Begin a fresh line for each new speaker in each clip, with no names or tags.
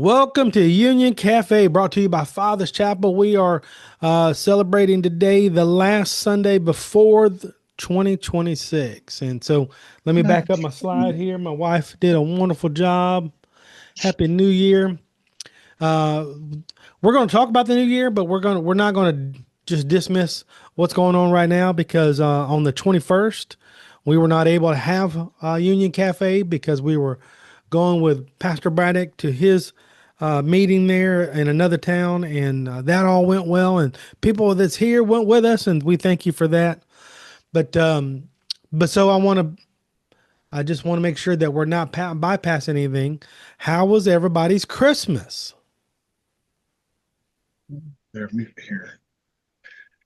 Welcome to Union Café, brought to you by Father's Chapel. We are celebrating today, the last Sunday before 2026. And so let me back up my slide here. My wife did a wonderful job. Happy New Year. Uh, we're going to talk about the new year, but we're not going to just dismiss what's going on right now because on the 21st, we were not able to have Union Cafe because we were going with Pastor Braddock to his meeting there in another town, and that all went well. And people that's here went with us, and we thank you for that. But so I just want to make sure that we're not bypassing anything. How was everybody's Christmas?
They're here.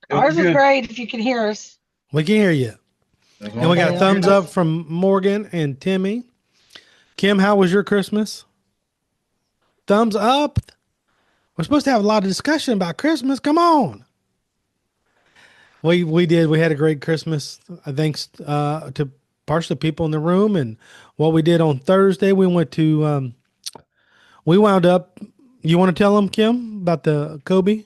Ours is
Good.
great if you can hear us.
We can hear you.
As
And we
long
got
as
a
I
thumbs
hear
up from Morgan and Timmy. Kim, how was your Christmas? Thumbs up. We're supposed to have a lot of discussion about Christmas. Come on. We did. We had a great Christmas. Thanks to partially people in the room and what we did on Thursday. We went to. We wound up. You want to tell them, Kim, about the Kobe?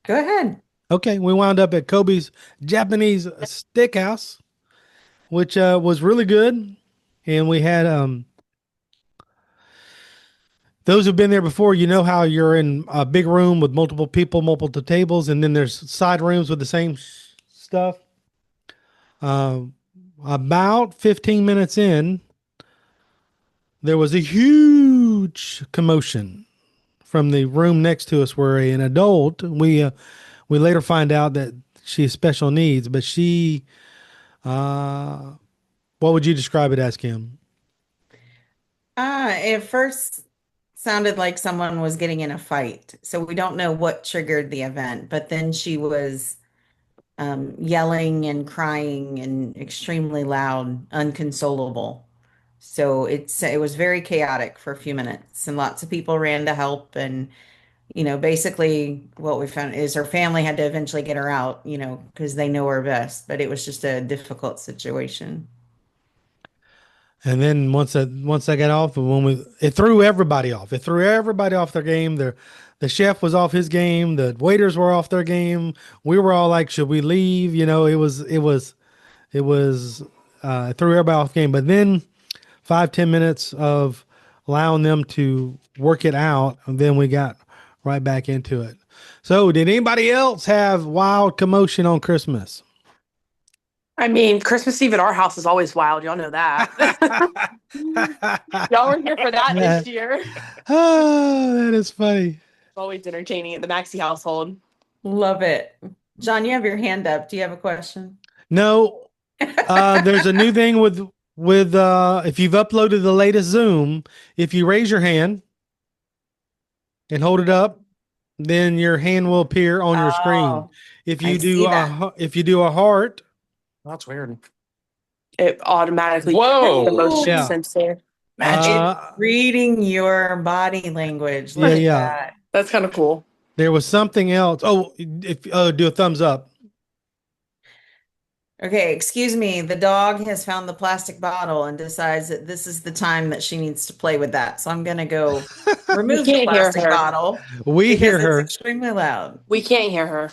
Go ahead.
Okay, we wound up at Kobe's Japanese Steakhouse, which was really good, and we had those who've been there before, you know how you're in a big room with multiple people, multiple tables, and then there's side rooms with the same stuff. Uh, about 15 minutes in, there was a huge commotion from the room next to us where an adult, we later find out that she has special needs, but she, uh, what would you describe it as, Kim?
It first sounded like someone was getting in a fight. So we don't know what triggered the event, but then she was yelling and crying and extremely loud, unconsolable. So it was very chaotic for a few minutes, and lots of people ran to help. And basically what we found is her family had to eventually get her out, because they know her best. But it was just a difficult situation.
And then once I got off, it threw everybody off. It threw everybody off their game. The chef was off his game. The waiters were off their game. We were all like, "Should we leave?" It threw everybody off game. But then 5-10 minutes of allowing them to work it out, and then we got right back into it. So, did anybody else have wild commotion on Christmas?
I mean, Christmas Eve at our house is always wild. Y'all know that. Y'all were here for that this year.
Oh, that is funny.
It's always entertaining at the Maxey household.
Love it. John, you have your hand up. Do you have a question?
No, there's a new thing with if you've uploaded the latest Zoom, if you raise your hand and hold it up, then your hand will appear on your screen. If you do a heart,
That's weird.
It automatically
Whoa.
the motion
Yeah.
sensor.
It's reading your body language.
Yeah,
Look at
yeah.
that.
That's kind of cool.
There was something else. Oh, if do a thumbs up.
Okay, excuse me. The dog has found the plastic bottle and decides that this is the time that she needs to play with that. So I'm gonna go remove the
can't hear
plastic
her.
bottle
We hear
because
her.
it's extremely loud.
We can't hear her.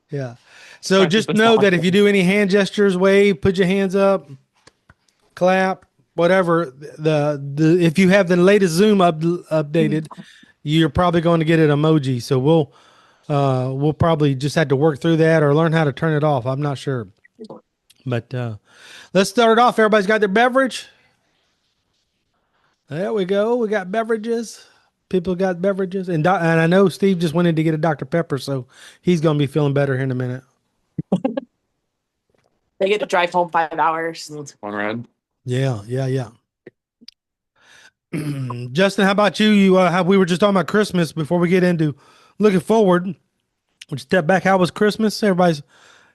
Yeah. So
Right,
just
but
know
not-
that if you do any hand gestures, wave, put your hands up, clap, whatever. If you have the latest Zoom updated, you're probably going to get an emoji. So we'll probably just have to work through that or learn how to turn it off. I'm not sure. But let's start it off. Everybody's got their beverage. There we go. We got beverages. People got beverages, and I know Steve just went in to get a Dr. Pepper, so he's going to be feeling better here in a minute.
They get to drive home 5 hours.
That's fun, Red.
Yeah. Justin, how about you? We were just talking about Christmas before we get into looking forward. Would you step back? How was Christmas? Everybody's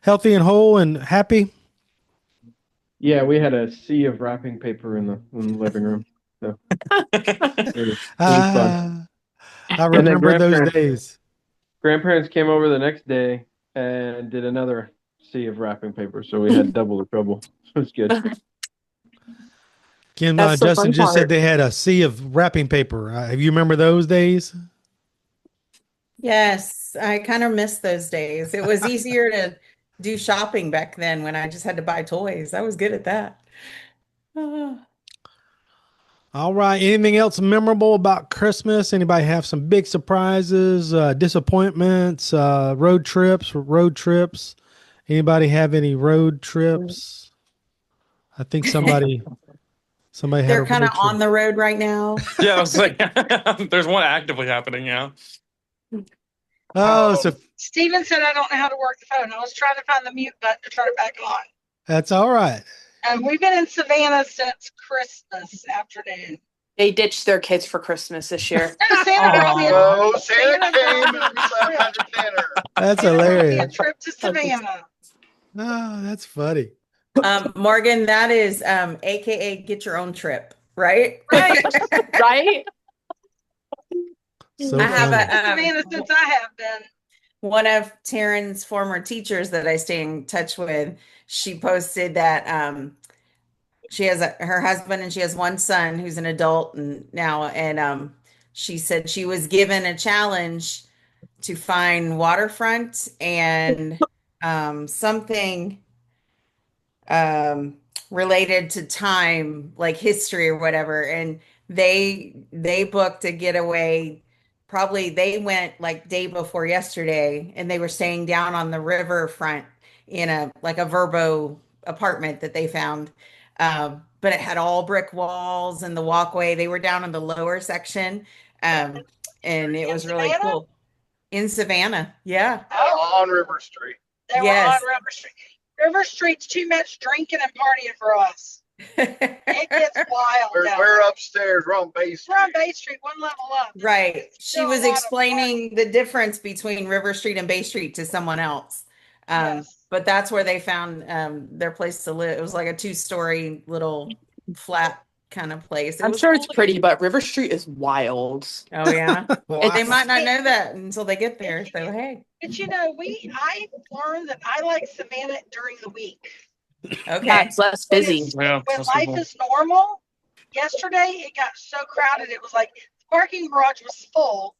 healthy and whole and happy.
Yeah, we had a sea of wrapping paper in the living room. So it was fun.
I remember those
grandparents-
days.
Grandparents came over the next day and did another sea of wrapping paper, so we had double the trouble. It was good.
Kim,
That's the
Justin
fun
just said
part.
they had a sea of wrapping paper. You remember those days?
Yes, I kind of miss those days. It was easier to do shopping back then when I just had to buy toys. I was good at that. Ah.
All right. Anything else memorable about Christmas? Anybody have some big surprises, disappointments, road trips, road trips? Anybody have any road trips? I think somebody had a
They're kind of
road
on
trip.
the road right now.
Yeah, I was like, there's one actively happening now.
Oh, so
Steven said I don't know how to work the phone. I was trying to find the mute button to turn it back on.
that's all right.
And we've been in Savannah since Christmas afternoon.
They ditched their kids for Christmas this year.
Santa brought me
Oh, Santa
Santa
came
brought
and
me
we sat
a
down
trip.
to dinner.
That's
Santa brought me a
hilarious.
trip to Savannah.
Oh, that's funny.
Morgan, that is AKA get your own trip, right?
Right.
Right?
So
I have
funny.
Savannah since I have been.
one of Taryn's former teachers that I stay in touch with. She posted that she has her husband and she has one son who's an adult and she said she was given a challenge to find waterfront and something um related to time, like history or whatever, and they booked a getaway. Probably they went like day before yesterday, and they were staying down on the riverfront in a like a Verbo apartment that they found. But it had all brick walls and the walkway. They were down in the lower section, um, and it
In
was really
Savannah?
cool in Savannah. Yeah.
On River Street.
They were
Yes.
on River Street. River Street's too much drinking and partying for us. It gets wild down
We're
there.
upstairs. We're on Bay Street.
We're on Bay Street, one level up.
Right.
It's
She
still a
was
lot of
explaining the difference between River Street and Bay Street to someone else.
Yes.
But that's where they found their place to live. It was like a two-story little flat kind of place. It
I'm
was
sure it's
cool.
pretty, but River Street is wild.
Oh yeah.
Wow.
They might not know that until they get there. So hey.
But you know, I learned that I like Savannah during the week.
Okay.
That's less busy.
Yeah,
When
that's
life
cool.
is normal, yesterday it got so crowded. It was like the parking garage was full.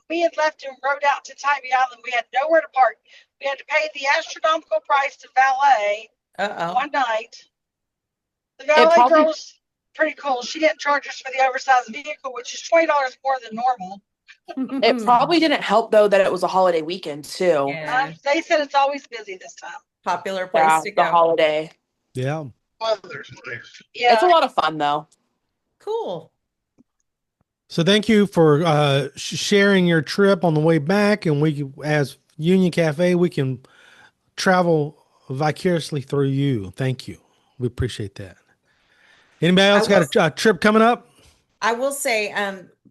We had left and rode out to Tybee Island. We had nowhere to park. We had to pay the astronomical price to valet
Uh-oh.
one night. The valet
probably-
girl was pretty cool. She didn't charge us for the oversized vehicle, which is $20 more than normal.
It probably didn't help though that it was a holiday weekend too.
Yeah.
They said it's always busy this time.
Popular place
Yeah,
to
the
go.
holiday.
Yeah.
Weather's nice.
Yeah.
It's a lot of fun though.
Cool.
So thank you for sharing your trip on the way back, and we, as Union Cafe, we can travel vicariously through you. Thank you. We appreciate that. Anybody else got a trip coming up?
I will say,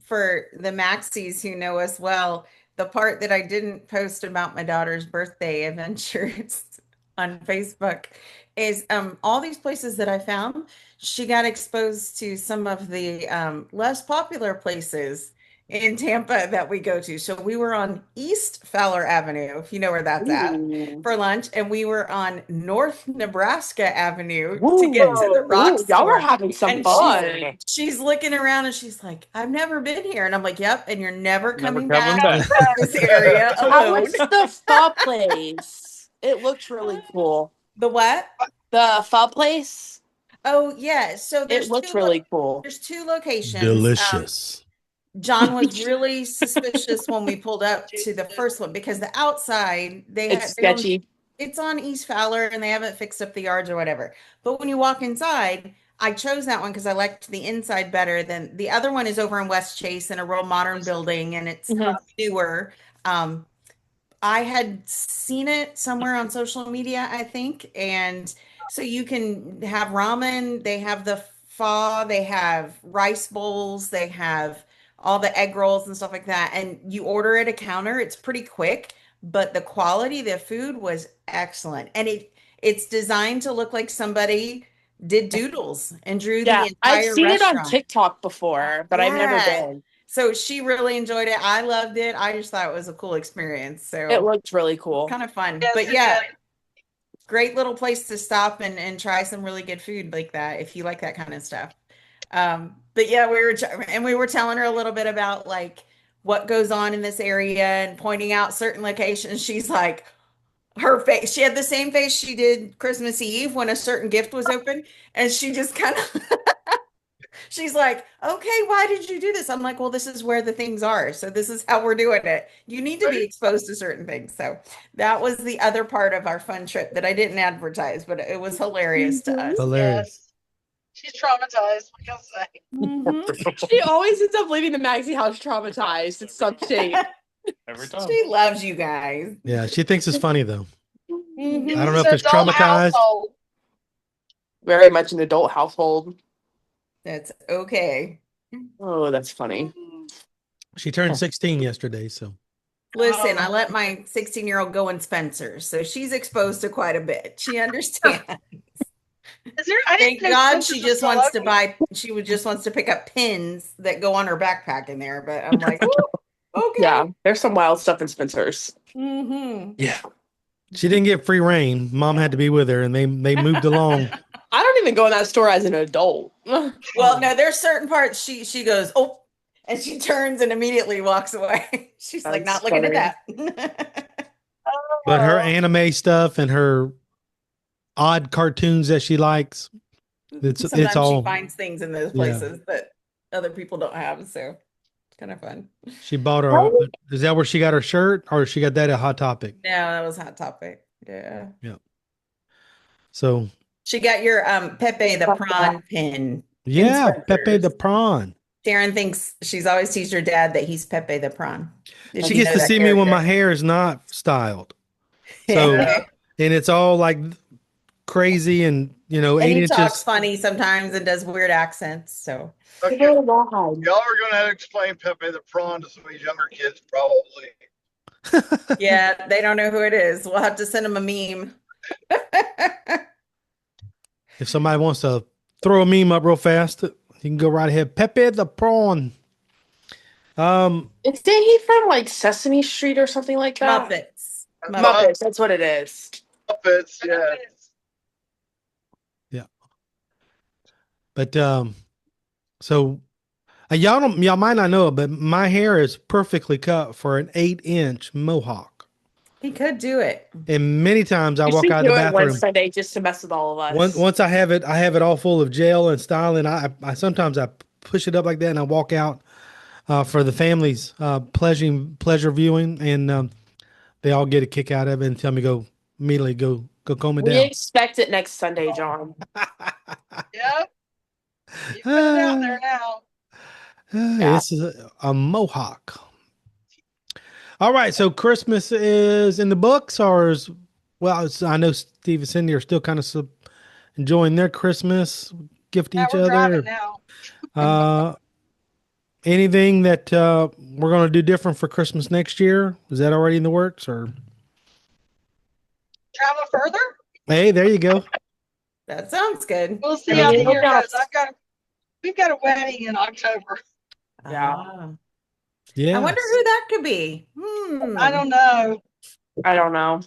for the Maxis who know us well, the part that I didn't post about my daughter's birthday adventures on Facebook is all these places that I found. She got exposed to some of the less popular places in Tampa that we go to. So we were on East Fowler Avenue, if you know where that's at,
Ooh.
for lunch, and we were on North Nebraska Avenue to
Ooh.
get to the rock
Ooh, y'all were
store.
having some
And
fun.
She's looking around and she's like, I've never been here. And I'm like, yep, and you're never coming
coming
back
back.
to this area
How
alone.
was the pho place? It looked really cool.
The what?
The pho place,
Oh, yeah. So
it looked really cool.
there's two locations.
Delicious.
John was really suspicious when we pulled up to the first one because the outside
It's
they don't-
sketchy.
it's on East Fowler and they haven't fixed up the yards or whatever. But when you walk inside, I chose that one because I liked the inside better than the other one is over in West Chase in a real modern building and it's
Mhm.
newer. I had seen it somewhere on social media, I think. And so you can have ramen, they have the pho, they have rice bowls, they have all the egg rolls and stuff like that. And you order at a counter, it's pretty quick, but the quality of the food was excellent. And it's designed to look like somebody did doodles and drew
Yeah,
the entire
I've seen it on
restaurant.
TikTok before, but I've never
Yeah.
been.
So she really enjoyed it. I loved it. I just thought it was a cool experience. So
It looked really cool.
kind of fun.
Yes,
But
it
yeah,
did.
great little place to stop and try some really good food like that if you like that kind of stuff. But yeah, we were telling her a little bit about like what goes on in this area and pointing out certain locations. She's like, her face, she had the same face she did Christmas Eve when a certain gift was open, and she just kind of she's like, okay, why did you do this? I'm like, well, this is where the things are. So this is how we're doing it. You need to be exposed to certain things. So that was the other part of our fun trip that I didn't advertise, but it was hilarious to us.
Hilarious.
Yes. She's traumatized, what can I say?
She always ends up leaving the Maxie house traumatized. It's some shame.
Every time.
She loves you guys.
Yeah, she thinks it's funny though.
Mhm.
I don't know if
an
it's
adult
traumatized.
household.
Very much an adult household.
That's okay.
Oh, that's funny.
She turned 16 yesterday, so
Listen, I let my 16-year-old go in Spencer's, so she's exposed to quite a bit. She understands.
Is there? I
Thank
didn't know
God
Spencer's
she
was
just
still
wants to
open.
buy, just wants to pick up pins that go on her backpack in there. But I'm like, "Ooh, okay.
Yeah, there's some wild stuff in Spencer's.
Mm-hmm.
Yeah.
she didn't get free reign. Mom had to be with her, and they moved along.
I don't even go in that store as an adult.
Well, no, there's certain parts she goes, oh, and she turns and immediately walks away. She's like,
That's
not looking
funny.
at that.
But her
Oh.
anime stuff and her odd cartoons that she likes, it's
Sometimes
all.
she finds things in those
Yeah.
places that other people don't have, so it's kind of fun.
She bought her. Is that where she got her shirt, or she got that at Hot Topic?
No, that was Hot Topic. Yeah.
So
She got your Pepe the prawn pin.
yeah, Pepe
Spencer's.
the prawn.
Sharon thinks she's always teased her dad that he's Pepe the prawn. Did
She
you
gets
know
to
that
see me when
character?
my hair is not styled. So
Yeah.
and it's all like crazy and
And
8
he talks
inches.
funny sometimes and does weird accents. So
Okay. Y'all are going to have to explain Pepe the Prawn to some of these younger kids, probably.
yeah, they don't know who it is. We'll have to send them a meme.
If somebody wants to throw a meme up real fast, you can go right ahead. Pepe the prawn.
Isn't he from like Sesame Street or something like that?
Muppets.
Muppets, that's what it is.
Muppets, yeah.
Yeah. But so y'all might not know it, but my hair is perfectly cut for an 8-inch mohawk.
He could do it.
And many times I
You
walk
should
out of the
do it one
bathroom.
Sunday just to mess with all of us.
Once I have it all full of gel and styling. I sometimes I push it up like that and I walk out for the family's pleasure viewing, and they all get a kick out of it and tell me immediately go comb it
We
down.
expect it next Sunday, John.
Yep. You put it out there now.
This is a mohawk. All right, so Christmas is in the books, I know Steve and Cindy are still kind of enjoying their Christmas, gift
Now
each
we're
other.
driving now.
Anything that we're going to do different for Christmas next year? Is that already in the works, or?
Travel further?
Hey, there you go.
That sounds good.
We'll see how the year goes. We've got a wedding in October.
Yeah.
Yeah.
I wonder who that could be.
I don't know.
I don't know.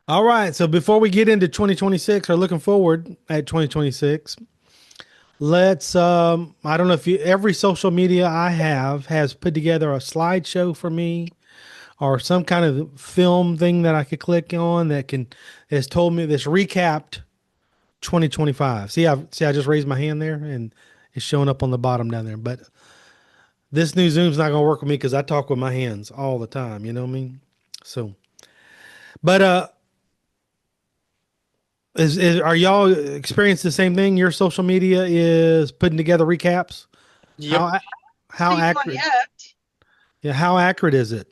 All right. So before we get into 2026 or looking forward at 2026, let's, I don't know if every social media I have has put together a slideshow for me or some kind of film thing that I could click on that has told me this recapped 2025. See, I just raised my hand there and it's showing up on the bottom down there, but this new Zoom's not going to work with me because I talk with my hands all the time. You know what I mean? So, but, are y'all experiencing the same thing? Your social media is putting together recaps.
Yep.
How
Seen one
accurate?
yet.
Yeah, how accurate is it?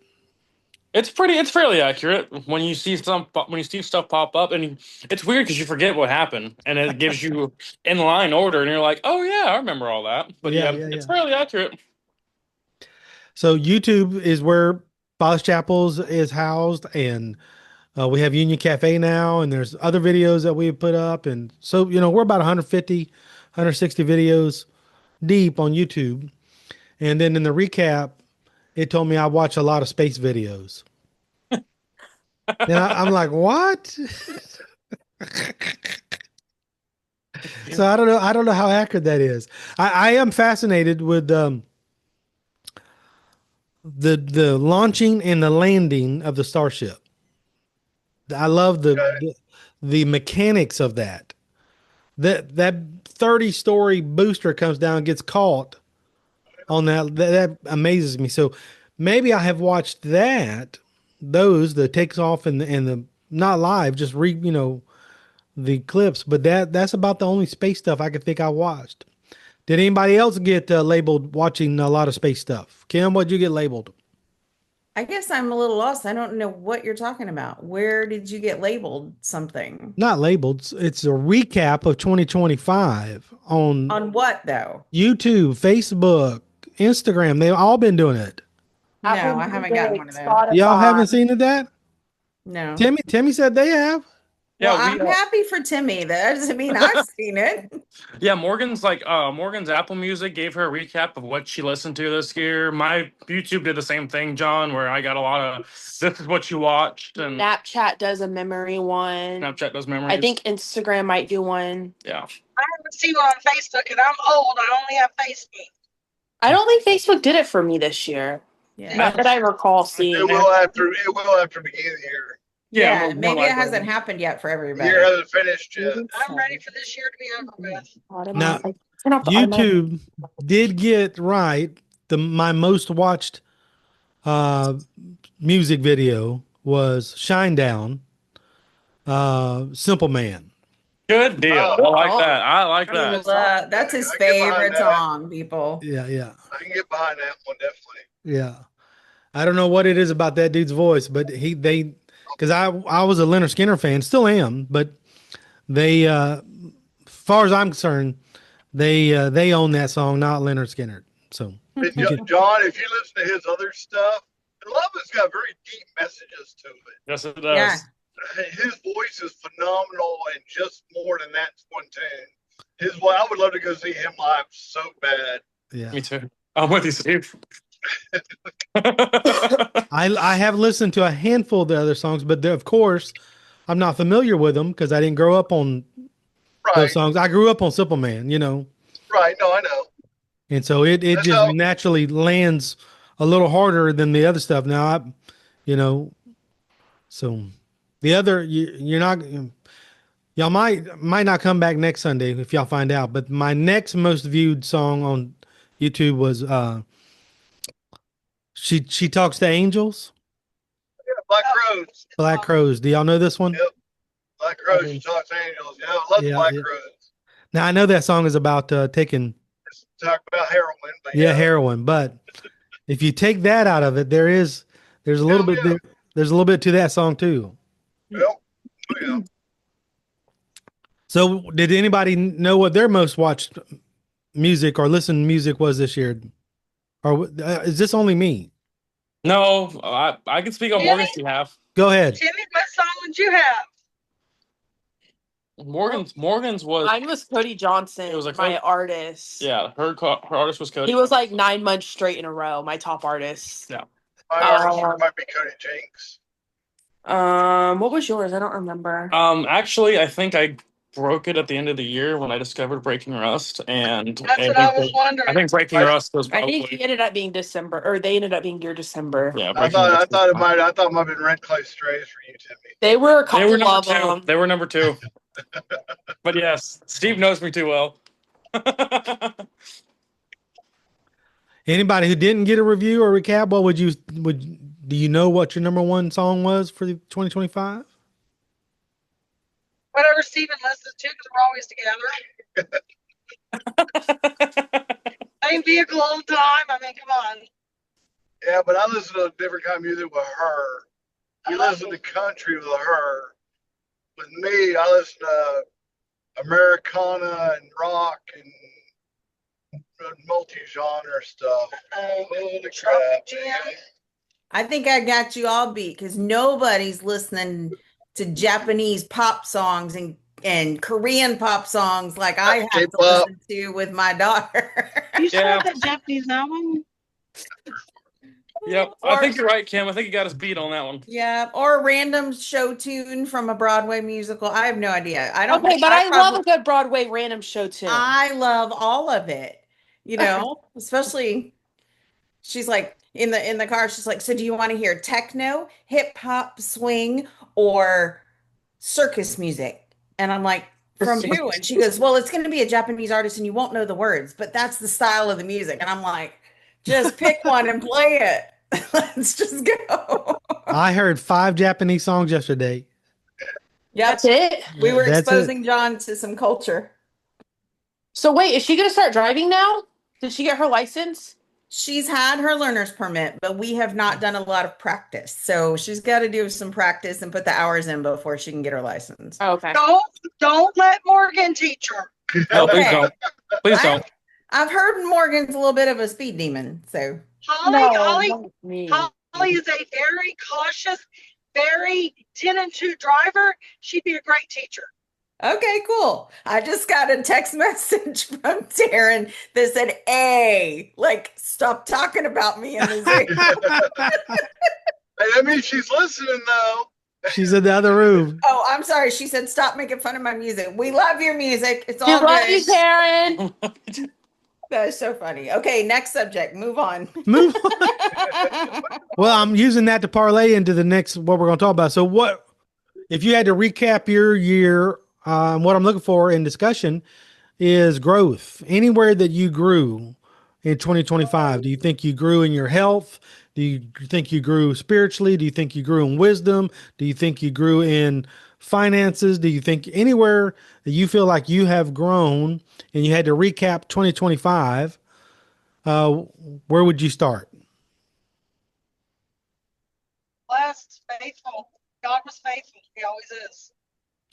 It's fairly accurate when you see stuff pop up, and it's weird because you forget what happened, and it gives you in line order, and you're like, oh yeah, I remember all that. But
Yeah,
it's fairly accurate.
So YouTube is where Father's Chapels is housed, and we have Union Café now, and there's other videos that we have put up, and so we're about 150, 160 videos deep on YouTube, and then in the recap, it told me I watch a lot of space videos. And I'm like, what? So I don't know. I don't know how accurate that is. I am fascinated with the launching and the landing of the Starship. I love the mechanics of that. That 30-story booster comes down and gets caught on that amazes me. So maybe I have watched those that takes off and the not live, just the clips, but that's about the only space stuff I could think I watched. Did anybody else get labeled watching a lot of space stuff? Kim, what'd you get labeled?
I guess I'm a little lost. I don't know what you're talking about. Where did you get labeled something?
Not labeled. It's a recap of 2025 on
what though?
YouTube, Facebook, Instagram. They've all been doing it.
No,
Apple
I haven't gotten one of those.
Y'all haven't
Spotify.
seen it that?
No.
Timmy said they have.
Yeah,
Well, I'm happy for Timmy. That doesn't mean I've seen it.
Yeah, Morgan's Apple Music gave her a recap of what she listened to this year. My YouTube did the same thing, John, where I got a lot of this is what you watched, and
Snapchat does a memory one.
Snapchat does memories.
I think Instagram might do one.
Yeah.
I haven't seen one on Facebook, and I'm old. I only have Facebook.
I don't think Facebook did it for me this year.
Yeah.
Not that I recall seeing.
It will after the beginning of the year.
Yeah,
Yeah, maybe it hasn't happened yet for
The
everybody.
year hasn't finished yet.
I'm ready for this year to be over with.
Now, YouTube did get right. My most watched music video was Shinedown, Simple Man.
Good deal. I like that. I like that.
That's his
I get behind
favorite
that.
song, people.
Yeah.
I can get behind that one, definitely.
Yeah. I don't know what it is about that dude's voice, but because I was a Leonard Skinner fan, still am, but they, as far as I'm concerned, they own that song, not Leonard Skinner. So,
But John, if you listen to his other stuff, a lot of it's got very deep messages to it.
Yes, it does.
Yeah.
His voice is phenomenal, and just more than that, one tune. I would love to go see him live so bad.
yeah.
Me too. I'm with you, Steve.
I have listened to a handful of the other songs, but of course, I'm not familiar with them because I didn't grow up on those songs. I grew up on Simple Man,
Right. No, I know.
and so it just naturally lands a little harder than the other stuff. Now, so the other you're not. Y'all might not come back next Sunday if y'all find out. But my next most viewed song on YouTube was She Talks to Angels.
Yeah, Black Crows.
Black Crows. Do y'all know this one?
Yep. Black Crows, She Talks to Angels. Yeah, I love Black Crows.
Now I know that song is about taking.
Talk about heroin. But
heroin. But if you take that out of it, there's a little bit there's a little bit to that song too.
Well, yeah.
So did anybody know what their most watched music or listened to music was this year? Or is this only me?
No, I can speak on Morgan's behalf.
Go ahead.
Timmy, what song would you have?
Morgan's was.
Mine was Cody Johnson.
It was
my artist.
Yeah, her artist was Cody.
He was like 9 months straight in a row. My top artist.
Yeah.
My artist might be Cody Jinks.
What was yours? I don't remember.
Actually, I think I broke it at the end of the year when I discovered Breaking Rust, and
That's what I was wondering.
I think Breaking Rust was.
I think he ended up being December, or they ended up being your December.
Yeah,
I thought it might have been Red Clay Strays for you, Timmy.
They were a couple
number
of
two.
them.
They were number 2. But yes, Steve knows me too well.
Anybody who didn't get a review or recap, what do you know what your number one song was for 2025?
Whatever Steven listens to, because we're always together. Same vehicle all the time. I mean, come on.
Yeah, but I listen to a different kind of music with her. You listen to country with her. With me, I listen to Americana and rock and multi-genre stuff.
I think I got you all beat because nobody's listening to Japanese pop songs and Korean pop songs like I have to listen to with my daughter.
You saw that Japanese album?
Yep. I think you're right, Kim. I think you got us beat on that one.
Yeah, or a random show tune from a Broadway musical. I have no idea. I don't.
Okay, but I love a good Broadway random show too.
I love all of it. Especially she's like in the car. She's like, so do you want to hear techno, hip hop, swing, or circus music? And I'm like, from who? And she goes, well, it's going to be a Japanese artist, and you won't know the words, but that's the style of the music. And I'm like, just pick one and play it. Let's just go.
I heard 5 Japanese songs yesterday.
Yep.
That's it.
We were
That's
exposing John to some culture.
So wait, is she going to start driving now? Did she get her license?
She's had her learner's permit, but we have not done a lot of practice. So she's got to do some practice and put the hours in before she can get her license.
Oh, okay.
Don't let Morgan teach her.
No, please don't. Please don't.
I've heard Morgan's a little bit of a speed demon. So
Holly
No,
Holly is a very cautious, very 10 and 2 driver. She'd be a great teacher.
okay, cool. I just got a text message from Taryn that said, "Hey, like, stop talking about me in the Zoom."
That means she's listening, though.
She's in the other room.
Oh, I'm sorry. She said, "Stop making fun of my music. We love your music. It's all
we love
good."
you, Karen.
That is so funny. Okay, next subject. Move on.
Move on. Well, I'm using that to parlay into the next what we're going to talk about. So, what if you had to recap your year? What I'm looking for in discussion is growth. Anywhere that you grew in 2025, do you think you grew in your health? Do you think you grew spiritually? Do you think you grew in wisdom? Do you think you grew in finances? Do you think anywhere that you feel like you have grown and you had to recap 2025, where would you start?
Blessed, faithful. God was faithful. He always is.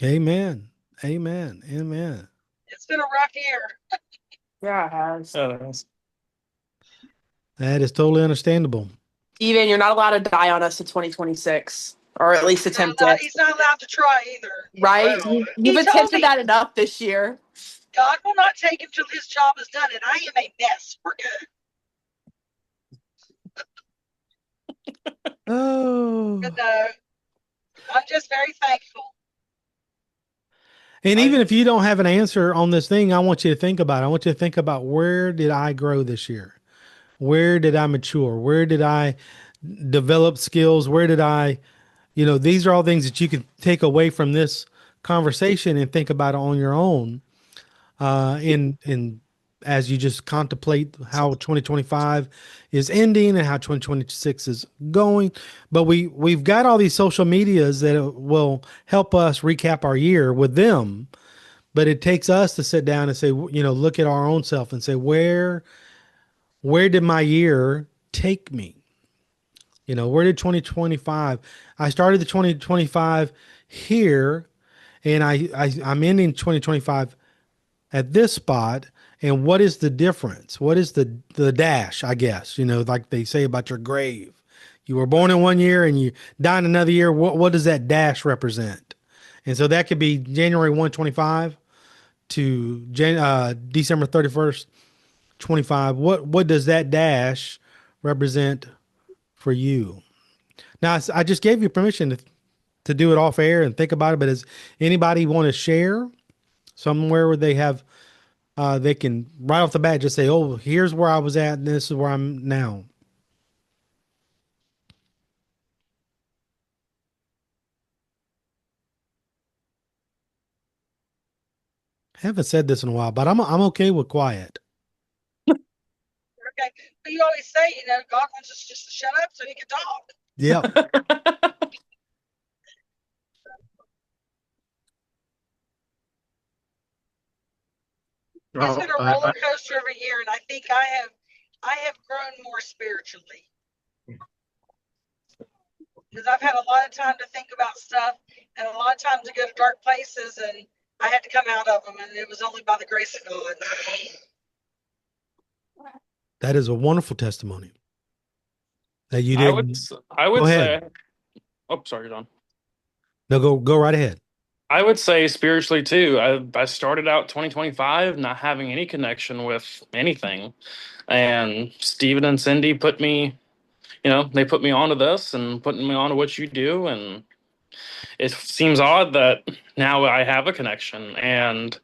Amen. Amen. Amen.
It's been a rough year.
Yeah, it has.
That is totally understandable.
Even you're not allowed to die on us in 2026, or at least attempt it.
He's not allowed to try either.
Right?
Right.
You've
He told
attempted
me-
that enough this year.
God will not take him till his job is done, and I am a mess. We're good.
Oh.
But I'm just very thankful.
And even if you don't have an answer on this thing, I want you to think about it. I want you to think about, where did I grow this year? Where did I mature? Where did I develop skills? Where did I, these are all things that you can take away from this conversation and think about it on your own. In as you just contemplate how 2025 is ending and how 2026 is going. But we've got all these social medias that will help us recap our year with them. But it takes us to sit down and say, look at our own self and say, where did my year take me? Where did 2025? I started the 2025 here, and I'm ending 2025 at this spot. And what is the difference? What is the dash, I guess, like they say about your grave? You were born in one year and you die in another year. What does that dash represent? And so that could be January 1, 25 to December 31st, 25. What does that dash represent for you? Now, I just gave you permission to do it off air and think about it, but does anybody want to share somewhere where they have they can right off the bat just say, oh, here's where I was at and this is where I'm now? I haven't said this in a while, but I'm okay with quiet.
Okay. But you always say, God wants us just to shut up so he can talk.
Yep.
It's been a roller coaster of a year, and I think I have grown more spiritually. Because I've had a lot of time to think about stuff and a lot of time to go to dark places, and I had to come out of them, and it was only by the grace of God.
That is a wonderful testimony. That you didn't.
I would
Go
say.
ahead.
Oh, sorry, John.
No, go right ahead.
I would say spiritually too. I started out 2025 not having any connection with anything, and Stephen and Cindy put me they put me onto this and putting me onto what you do, and it seems odd that now I have a connection, and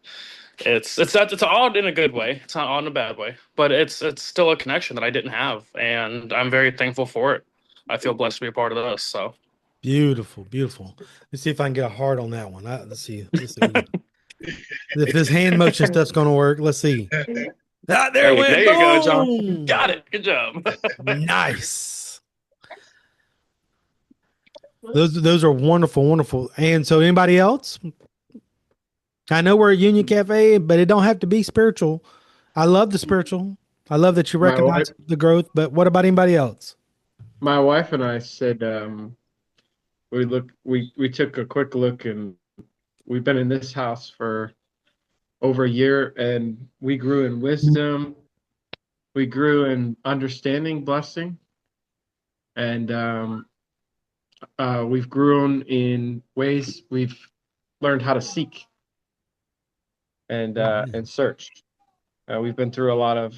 it's odd in a good way. It's not odd in a bad way, but it's still a connection that I didn't have, and I'm very thankful for it. I feel blessed to be a part of this. So
Beautiful, beautiful. Let's see if I can get a heart on that one. Let's see. Let's see if this hand motion stuff's going to work. Let's see. Ah, there it
there
went.
you go, John.
Boom.
Got it. Good job.
Nice. Those are wonderful, wonderful. And so, anybody else? I know we're at Union Cafe, but it don't have to be spiritual. I love the spiritual. I love that you
My wife,
recognize the growth. But what about anybody else?
my wife and I said we took a quick look, and we've been in this house for over a year, and we grew in wisdom, we grew in understanding, blessing, and we've grown in ways we've learned how to seek and search. We've been through a lot of,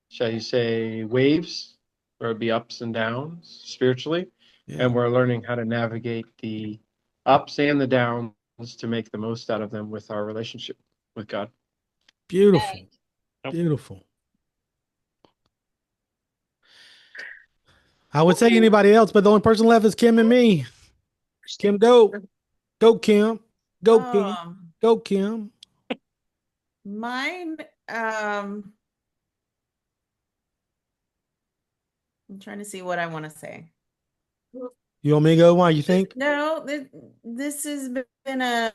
shall you say, waves, or it'd be ups and downs spiritually,
Yeah.
and we're learning how to navigate the ups and the downs to make the most out of them with our relationship with God.
Beautiful.
Yep.
Beautiful. I would say anybody else, but the only person left is Kim and me. Kim, go. Go, Kim. Go, Kim. Go, Kim.
Mine, I'm trying to see what I want to say.
You want me to go? Why you think?
No, this has been a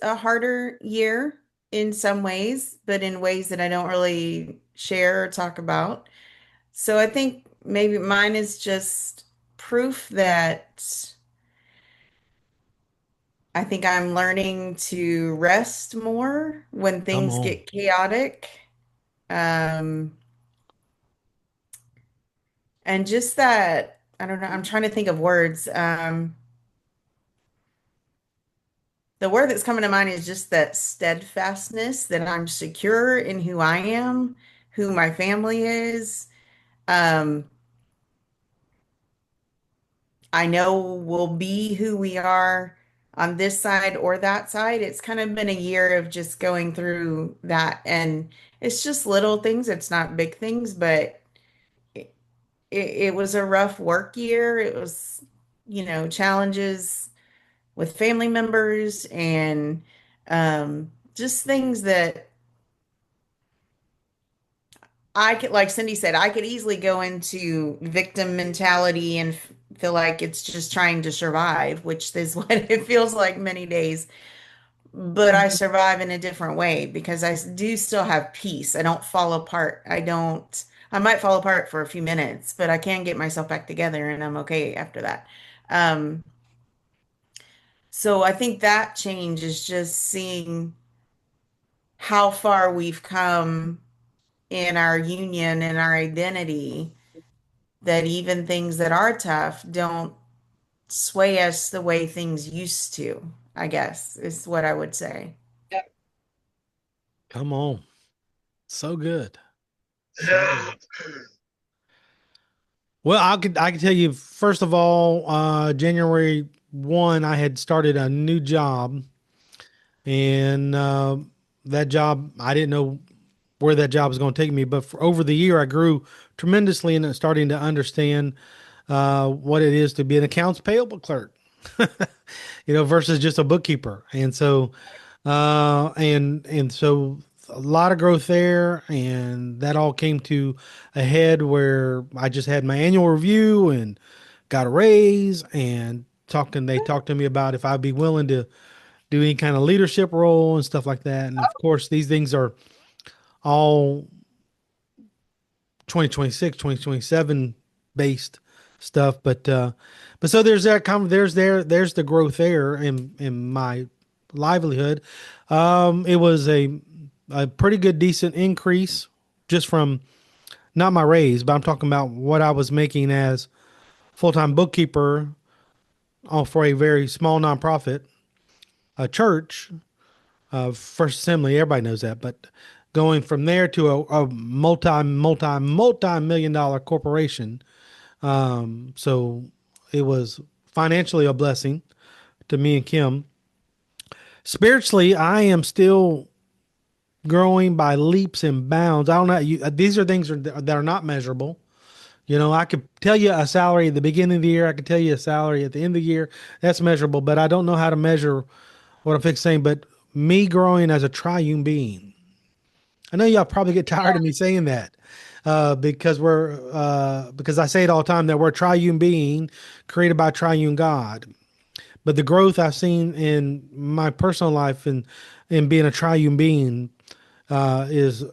harder year in some ways, but in ways that I don't really share or talk about. So I think maybe mine is just proof that I think I'm learning to rest more when
Come
things
on.
get chaotic. Um, and just that, I don't know, I'm trying to think of words. The word that's coming to mind is just that steadfastness, that I'm secure in who I am, who my family is. Um, I know we'll be who we are on this side or that side. It's kind of been a year of just going through that. And it's just little things, it's not big things, but it was a rough work year. It was, challenges with family members and just things that I could, like Cindy said, I could easily go into victim mentality and feel like it's just trying to survive, which is what it feels like many days. But I survive in a different way because I do still have peace. I don't fall apart. I might fall apart for a few minutes, but I can get myself back together and I'm okay after that. Um, so I think that change is just seeing how far we've come in our union and our identity, that even things that are tough don't sway us the way things used to, I guess, is what I would say.
Come on. So good. So good. Well, I could tell you first of all, January 1, I had started a new job, and that job I didn't know where that job was going to take me, but for over the year I grew tremendously in starting to understand what it is to be an accounts payable clerk, versus just a bookkeeper. And so, and so a lot of growth there, and that all came to a head where I just had my annual review and got a raise, and they talked to me about if I'd be willing to do any kind of leadership role and stuff like that. And of course, these things are all 2026, 2027 based stuff. But so there's that there's the growth there in my livelihood. It was a pretty good decent increase just from not my raise, but I'm talking about what I was making as full-time bookkeeper for a very small nonprofit, a church, First Assembly. Everybody knows that, but going from there to a multi-million dollar corporation. So it was financially a blessing to me and Kim. Spiritually, I am still growing by leaps and bounds. I don't know. These are things that are not measurable. I could tell you a salary at the beginning of the year. I could tell you a salary at the end of the year. That's measurable, but I don't know how to measure what I'm saying. But me growing as a triune being, I know y'all probably get tired of me saying that because I say it all the time that we're a triune being created by triune God. But the growth I've seen in my personal life and in being a triune being is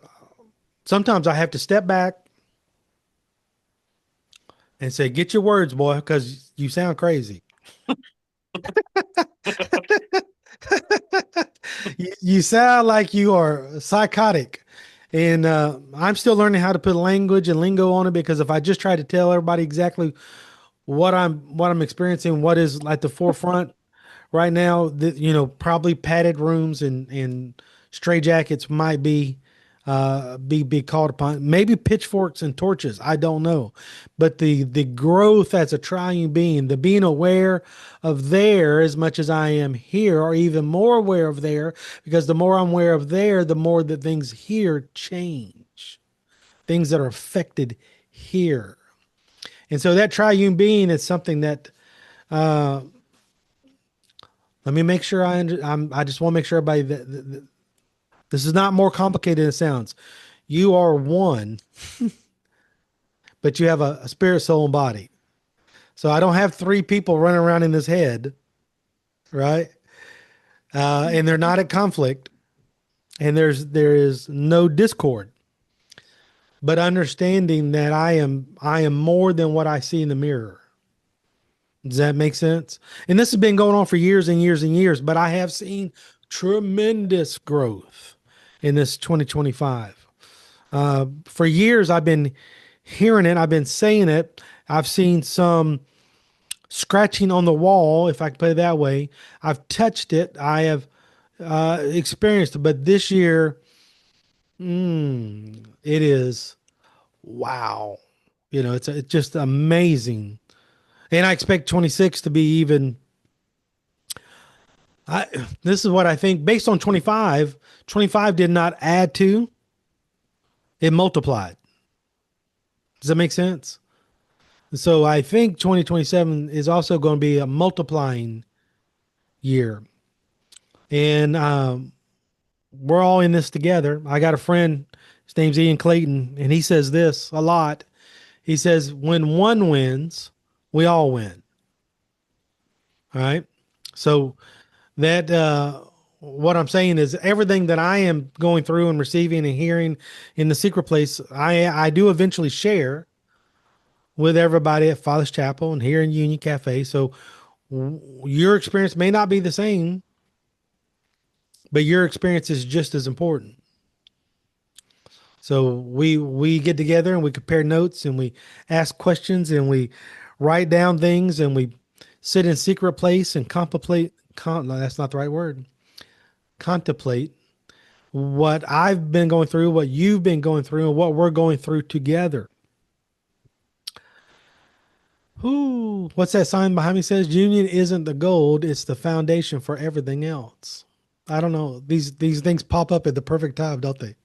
sometimes I have to step back and say, "Get your words, boy, because you sound crazy." You sound like you are psychotic. And I'm still learning how to put language and lingo on it because if I just try to tell everybody exactly what I'm experiencing, what is at the forefront right now, probably padded rooms and stray jackets might be called upon. Maybe pitchforks and torches. I don't know, but the growth as a triune being, the being aware of there as much as I am here, or even more aware of there, because the more I'm aware of there, the more that things here change, things that are affected here. And so that triune being is something that uh, let me make sure I just want to make sure everybody that this is not more complicated than it sounds. You are one, but you have a spirit, soul, and body. So I don't have three people running around in this head, right? And they're not at conflict, and there is no discord. But understanding that I am more than what I see in the mirror. Does that make sense? And this has been going on for years and years and years, but I have seen tremendous growth in this 2025. For years, I've been hearing it, I've been saying it. I've seen some scratching on the wall, if I can put it that way. I've touched it, I have experienced it, but this year, it is wow. It's just amazing. And I expect 26 to be even. I This is what I think based on 25. 25 did not add to, it multiplied. Does that make sense? So I think 2027 is also going to be a multiplying year. And we're all in this together. I got a friend, his name's Ian Clayton, and he says this a lot. He says, when one wins, we all win. All right. So that what I'm saying is everything that I am going through and receiving and hearing in the secret place, I do eventually share with everybody at Father's Chapel and here in Union Cafe. So your experience may not be the same, but your experience is just as important. So we get together and we compare notes and we ask questions and we write down things and we sit in secret place and contemplate. No, that's not the right word. Contemplate what I've been going through, what you've been going through, and what we're going through together. Ooh, what's that sign behind me says? Union isn't the gold, it's the foundation for everything else. I don't know. These things pop up at the perfect time, don't they?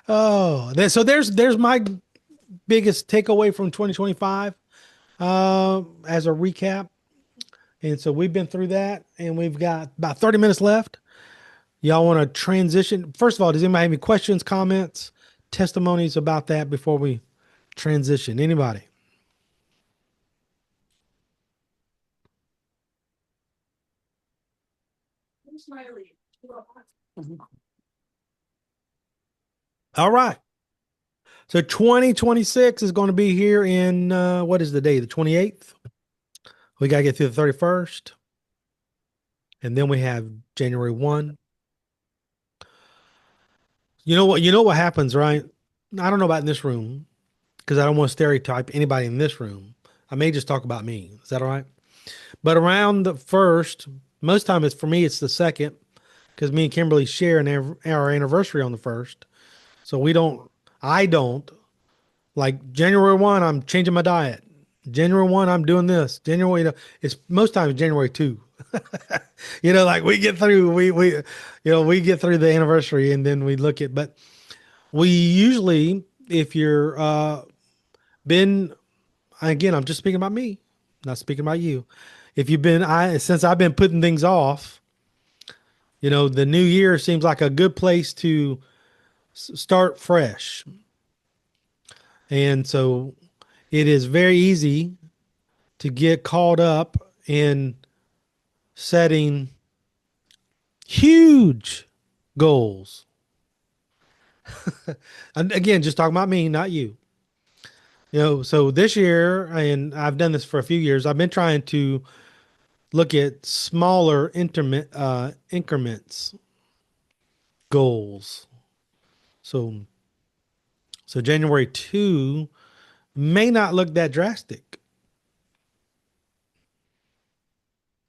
Oh, so there's my biggest takeaway from 2025 as a recap. And so we've been through that, and we've got about 30 minutes left. Y'all want to transition? First of all, does anybody have any questions, comments, testimonies about that before we transition? Anybody? All right. So 2026 is going to be here in what is the day? The 28th. We got to get through the 31st. And then we have January 1. You know what happens, right? I don't know about in this room because I don't want to stereotype anybody in this room. I may just talk about me. Is that all right? But around the first, most time it's for me, it's the second because me and Kimberly share our anniversary on the 1st. So I don't like January 1, I'm changing my diet. January 1, I'm doing this. It's most times January 2. Like we get through, we get through the anniversary and then we look at, but we usually, if you're, been, again, I'm just speaking about me, not speaking about you. If you've been, since I've been putting things off, the new year seems like a good place to start fresh. And so it is very easy to get caught up in setting huge goals. And again, just talking about me, not you. So this year, and I've done this for a few years, I've been trying to look at smaller increments goals. So January 2 may not look that drastic.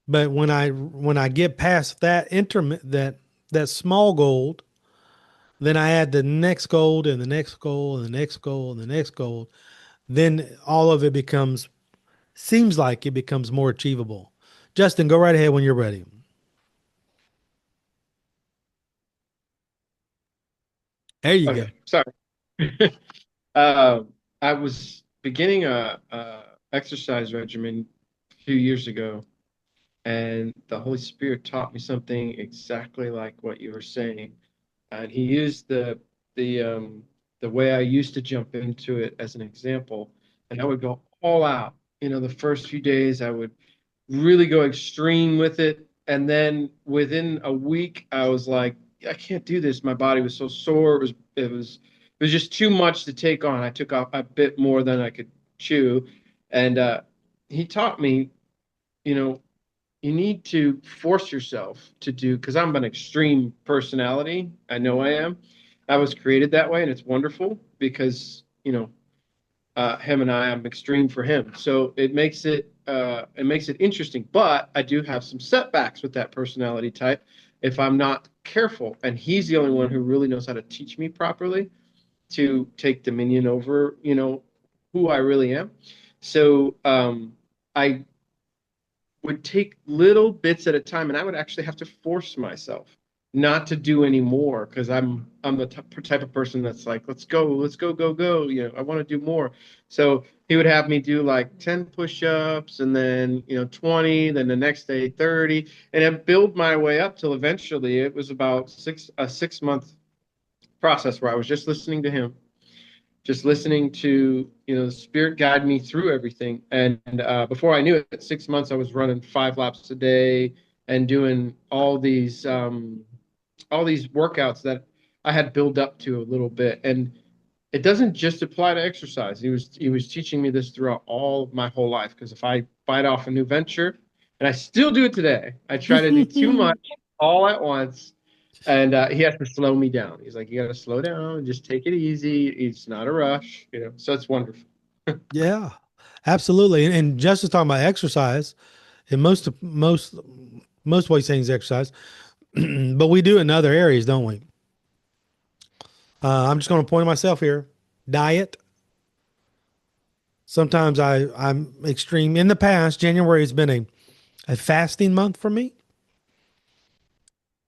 But when I get past that that small goal, then I add the next goal and the next goal and the next goal and the next goal. Then all of it seems like it becomes more achievable. Justin, go right ahead when you're ready. There you go.
Okay, sorry. I was beginning a exercise regimen a few years ago, and the Holy Spirit taught me something exactly like what you were saying. And he used the way I used to jump into it as an example, and I would go all out. The first few days I would really go extreme with it, and then within a week I was like, I can't do this. My body was so sore. It was just too much to take on. I took off a bit more than I could chew, and he taught me, you know, you need to force yourself to do, because I'm an extreme personality. I know I am. I was created that way, and it's wonderful because, him and I'm extreme for him. So it makes it interesting. But I do have some setbacks with that personality type if I'm not careful. And he's the only one who really knows how to teach me properly to take dominion over, who I really am. So I would take little bits at a time, and I would actually have to force myself not to do any more because I'm the type of person that's like, let's go, go, go. I want to do more. So he would have me do like 10 push-ups, and then 20, then the next day 30, and then build my way up till eventually it was about a 6 month process where I was just listening to him, just listening to the spirit guide me through everything. And before I knew it, 6 months I was running 5 laps a day and doing all these workouts that I had built up to a little bit. And it doesn't just apply to exercise. He was teaching me this throughout all my whole life, because if I bite off a new venture, and I still do it today, I try to do too much all at once, and he has to slow me down. He's like, you got to slow down and just take it easy. It's not a rush, So it's wonderful.
Yeah, absolutely. And Justin's talking about exercise, and most ways things exercise, but we do it in other areas, don't we? I'm just going to point myself here. Diet. Sometimes I'm extreme. In the past, January has been a fasting month for me,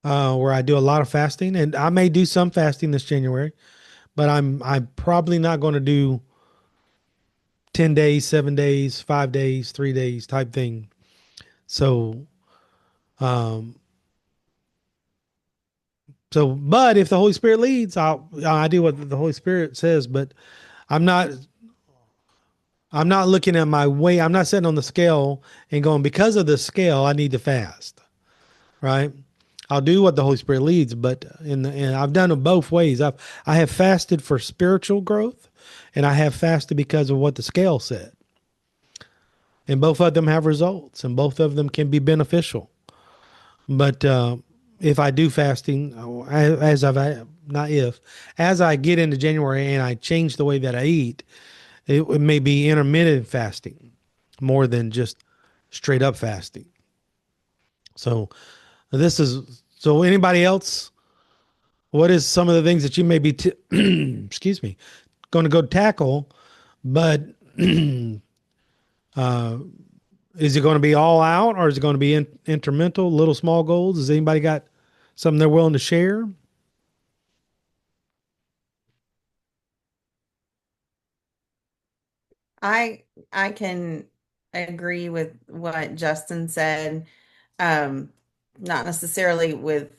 where I do a lot of fasting, and I may do some fasting this January, but I'm probably not going to do 10 days, 7 days, 5 days, 3 days type thing. So, um, but if the Holy Spirit leads, I do what the Holy Spirit says, but I'm not, I'm not looking at my weight. I'm not sitting on the scale and going, because of the scale, I need to fast. Right. I'll do what the Holy Spirit leads, but and I've done it both ways. I have fasted for spiritual growth, and I have fasted because of what the scale said. And both of them have results, and both of them can be beneficial. But if I do fasting, as I get into January and I change the way that I eat, it may be intermittent fasting more than just straight up fasting. So this is So anybody else, what is some of the things that you may be, excuse me, going to go tackle, but is it going to be all out or is it going to be incremental, little small goals? Has anybody got something they're willing to share?
I I can agree with what Justin said. Um, Not necessarily with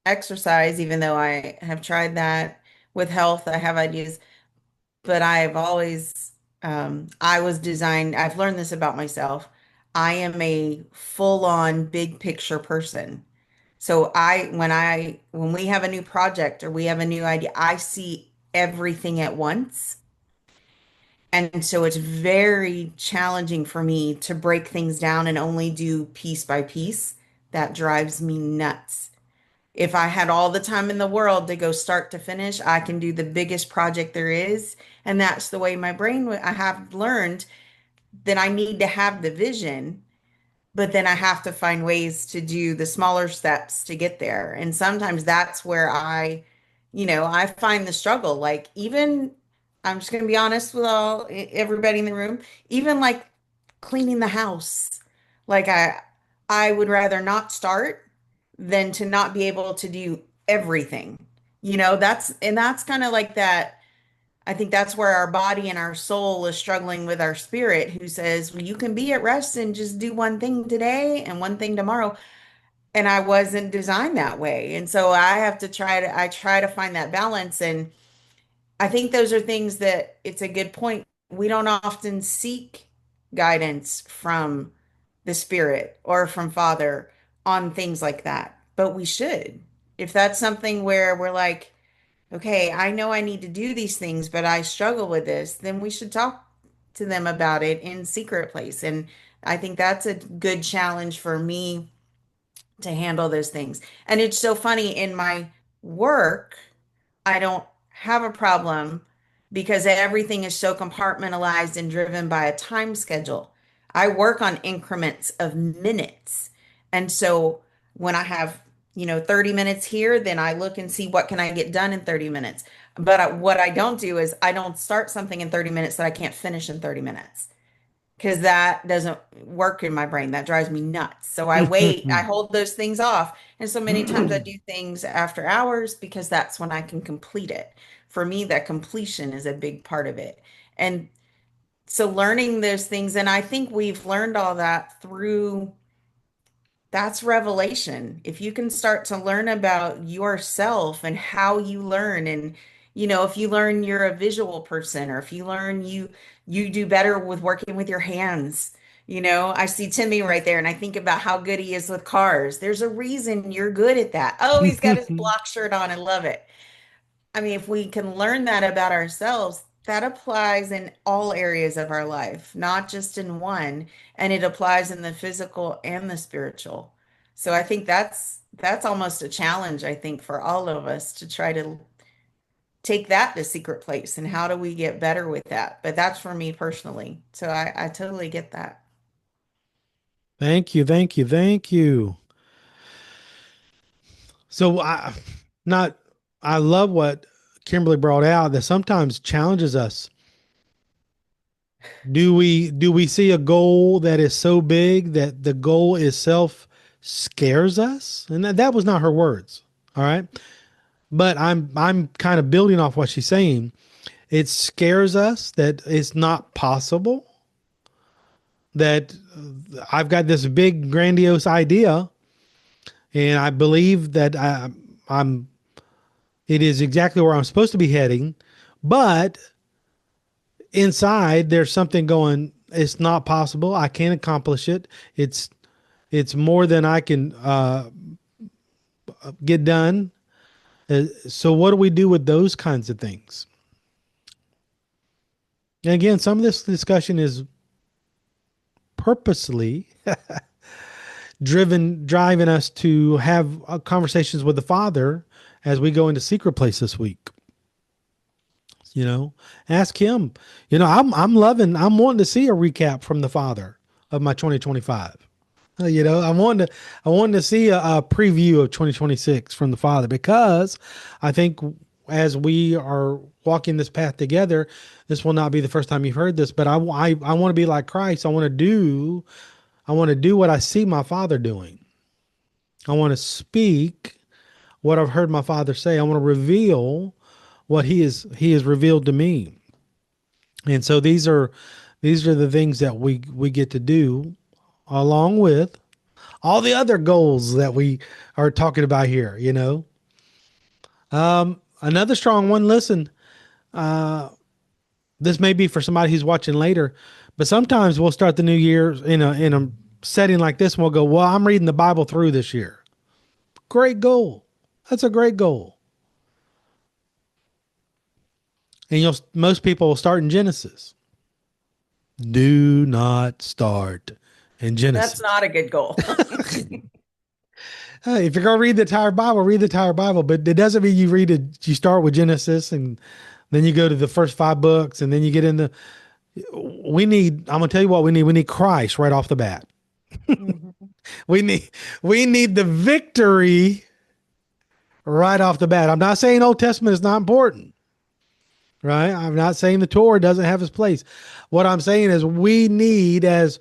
exercise, even though I have tried that. With health, I have ideas, but I've always I was designed, I've learned this about myself. I am a full-on big picture person. So when we have a new project or we have a new idea, I see everything at once. And so it's very challenging for me to break things down and only do piece by piece. That drives me nuts. If I had all the time in the world to go start to finish, I can do the biggest project there is. And that's the way my brain, I have learned that I need to have the vision, but then I have to find ways to do the smaller steps to get there. And sometimes that's where I find the struggle. Like even, I'm just going to be honest with everybody in the room, even like cleaning the house. Like I would rather not start than to not be able to do everything. That's kind of like that. I think that's where our body and our soul is struggling with our spirit, who says, well, you can be at rest and just do one thing today and one thing tomorrow. And I wasn't designed that way. And so I try to find that balance. And I think those are things that it's a good point. We don't often seek guidance from the spirit or from Father on things like that, but we should. If that's something where we're like, okay, I know I need to do these things, but I struggle with this, then we should talk to them about it in secret place. And I think that's a good challenge for me to handle those things. And it's so funny in my work, I don't have a problem because everything is so compartmentalized and driven by a time schedule. I work on increments of minutes. And so when I have, 30 minutes here, then I look and see what can I get done in 30 minutes. But what I don't do is I don't start something in 30 minutes that I can't finish in 30 minutes because that doesn't work in my brain. That drives me nuts. So I wait, I hold those things off. And so many times I do things after hours because that's when I can complete it. For me, that completion is a big part of it. And so learning those things, and I think we've learned all that through that's revelation. If you can start to learn about yourself and how you learn, and if you learn you're a visual person, or if you learn you do better with working with your hands. I see Timmy right there and I think about how good he is with cars. There's a reason you're good at that. Oh, he's got his block shirt on. I love it. I mean, if we can learn that about ourselves, that applies in all areas of our life, not just in one, and it applies in the physical and the spiritual. So I think that's almost a challenge, I think, for all of us to try to take that to secret place and how do we get better with that? But that's for me personally. So I totally get that.
Thank you, thank you, thank you. So not I love what Kimberly brought out that sometimes challenges us. Do we see a goal that is so big that the goal itself scares us? And that was not her words. All right. But I'm kind of building off what she's saying. It scares us that it's not possible, that I've got this big grandiose idea and I believe that I'm it is exactly where I'm supposed to be heading, but inside there's something going, it's not possible. I can't accomplish it. It's more than I can get done. So what do we do with those kinds of things? And again, some of this discussion is purposely driving us to have conversations with the Father as we go into secret place this week. Ask him. I'm wanting to see a recap from the Father of my 2025. I wanted to see a preview of 2026 from the Father, because I think as we are walking this path together, this will not be the first time you've heard this, but I want to be like Christ. I want to do what I see my Father doing. I want to speak what I've heard my Father say. I want to reveal what he has revealed to me. And so these are the things that we get to do, along with all the other goals that we are talking about here, Another strong one. Listen, this may be for somebody who's watching later, but sometimes we'll start the new year in a setting like this, and we'll go, well, I'm reading the Bible through this year. Great goal. That's a great goal. And most people will start in Genesis. Do not start in Genesis.
That's not a good goal.
If you're going to read the entire Bible, read the entire Bible, but it doesn't mean you start with Genesis and then you go to the first 5 books and then you get into, I'm going to tell you what we need. We need Christ right off the bat. Mm-hmm. We need the victory right off the bat. I'm not saying Old Testament is not important, right? I'm not saying the Torah doesn't have its place. What I'm saying is we need, if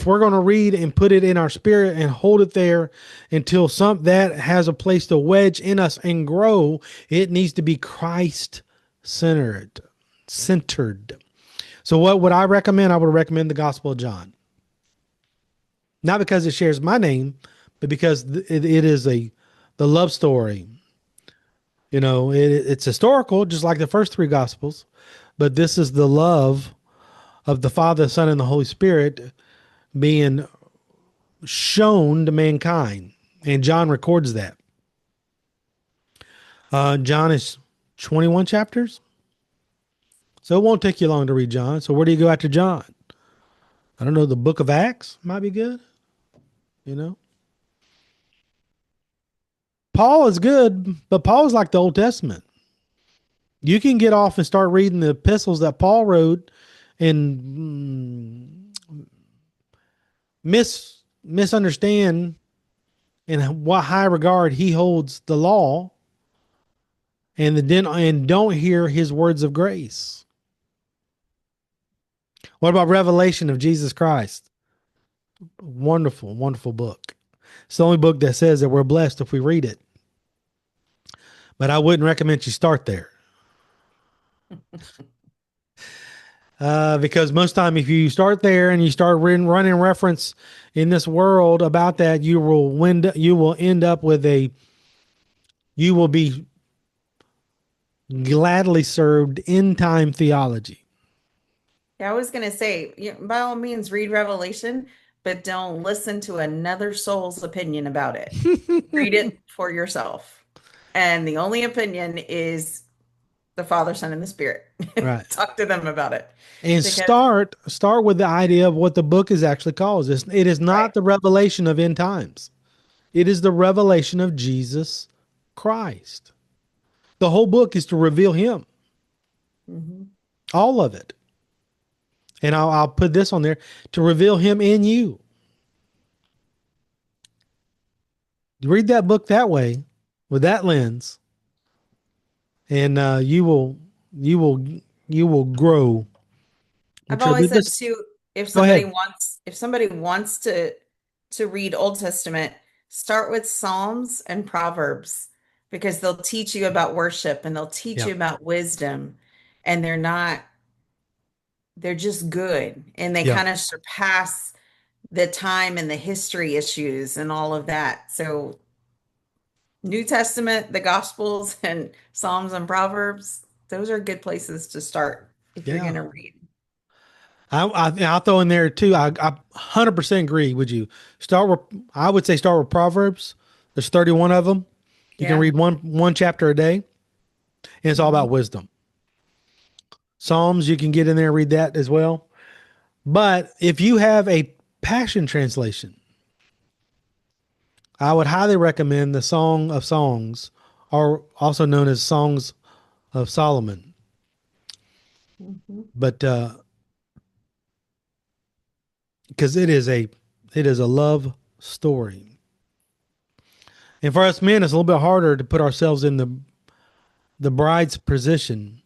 we're going to read and put it in our spirit and hold it there until that has a place to wedge in us and grow, it needs to be Christ centered. So what would I recommend? I would recommend the Gospel of John. Not because it shares my name, but because it is the love story. It's historical, just like the first 3 Gospels, but this is the love of the Father, the Son, and the Holy Spirit being shown to mankind. And John records that. John is 21 chapters. So it won't take you long to read John. So where do you go after John? I don't know. The book of Acts might be good. Paul is good, but Paul is like the Old Testament. You can get off and start reading the epistles that Paul wrote and misunderstand in what high regard he holds the law, and don't hear his words of grace. What about Revelation of Jesus Christ? Wonderful, wonderful book. It's the only book that says that we're blessed if we read it. But I wouldn't recommend you start there. Because most time, if you start there and you start running reference in this world about that, you will end up with you will be gladly served end time theology.
Yeah, I was going to say, by all means, read Revelation, but don't listen to another soul's opinion about it. Read it for yourself. And the only opinion is the Father, Son, and the Spirit.
Right.
Talk to them about it.
And start with the idea of what the book is actually called. It is not the revelation of end times. It is the revelation of Jesus Christ. The whole book is to reveal him. Mm-hmm. All of it. And I'll put this on there, to reveal him in you. Read that book that way, with that lens, and you will grow.
I've always said too, if somebody wants to read Old Testament, start with Psalms and Proverbs, because they'll teach you about worship and they'll teach you about wisdom, and they're just good, and they kind of surpass the time and the history issues and all of that. So New Testament, the Gospels, and Psalms and Proverbs, those are good places to start if you're going to read.
I'll throw in there too. I 100% agree with you. I would say start with Proverbs. There's 31 of them. You can read one chapter a day, and it's all about wisdom. Psalms, you can get in there and read that as well. But if you have a Passion Translation, I would highly recommend the Song of Songs, or also known as Songs of Solomon. Mm-hmm. But because it is a It is a love story. And for us men, it's a little bit harder to put ourselves in the bride's position.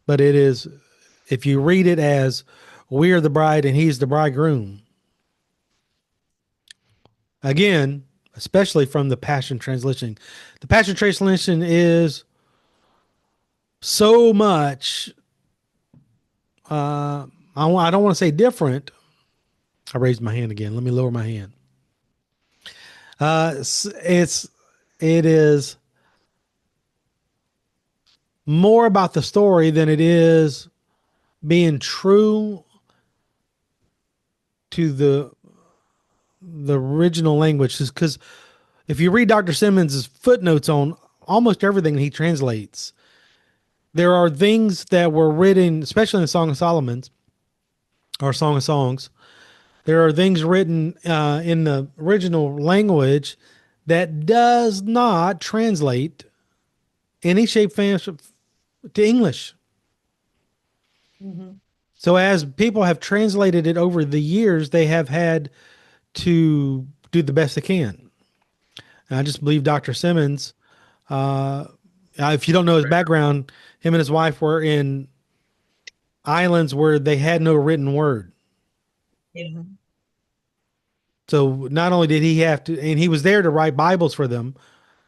But it is, if you read it as we are the bride and he's the bridegroom, again, especially from the Passion Translation, the Passion Translation is so much, I don't want to say different. I raised my hand again. Let me lower my hand. It is more about the story than it is being true to the original language. Because if you read Dr. Simmons' footnotes on almost everything he translates, there are things that were written, especially in the Song of Solomon or Song of Songs. There are things written in the original language that does not translate any shape, fashion to English. So as people have translated it over the years, they have had to do the best they can. And I just believe Dr. Simmons, if you don't know his background, him and his wife were in islands where they had no written word. So not only did he have to, and he was there to write Bibles for them,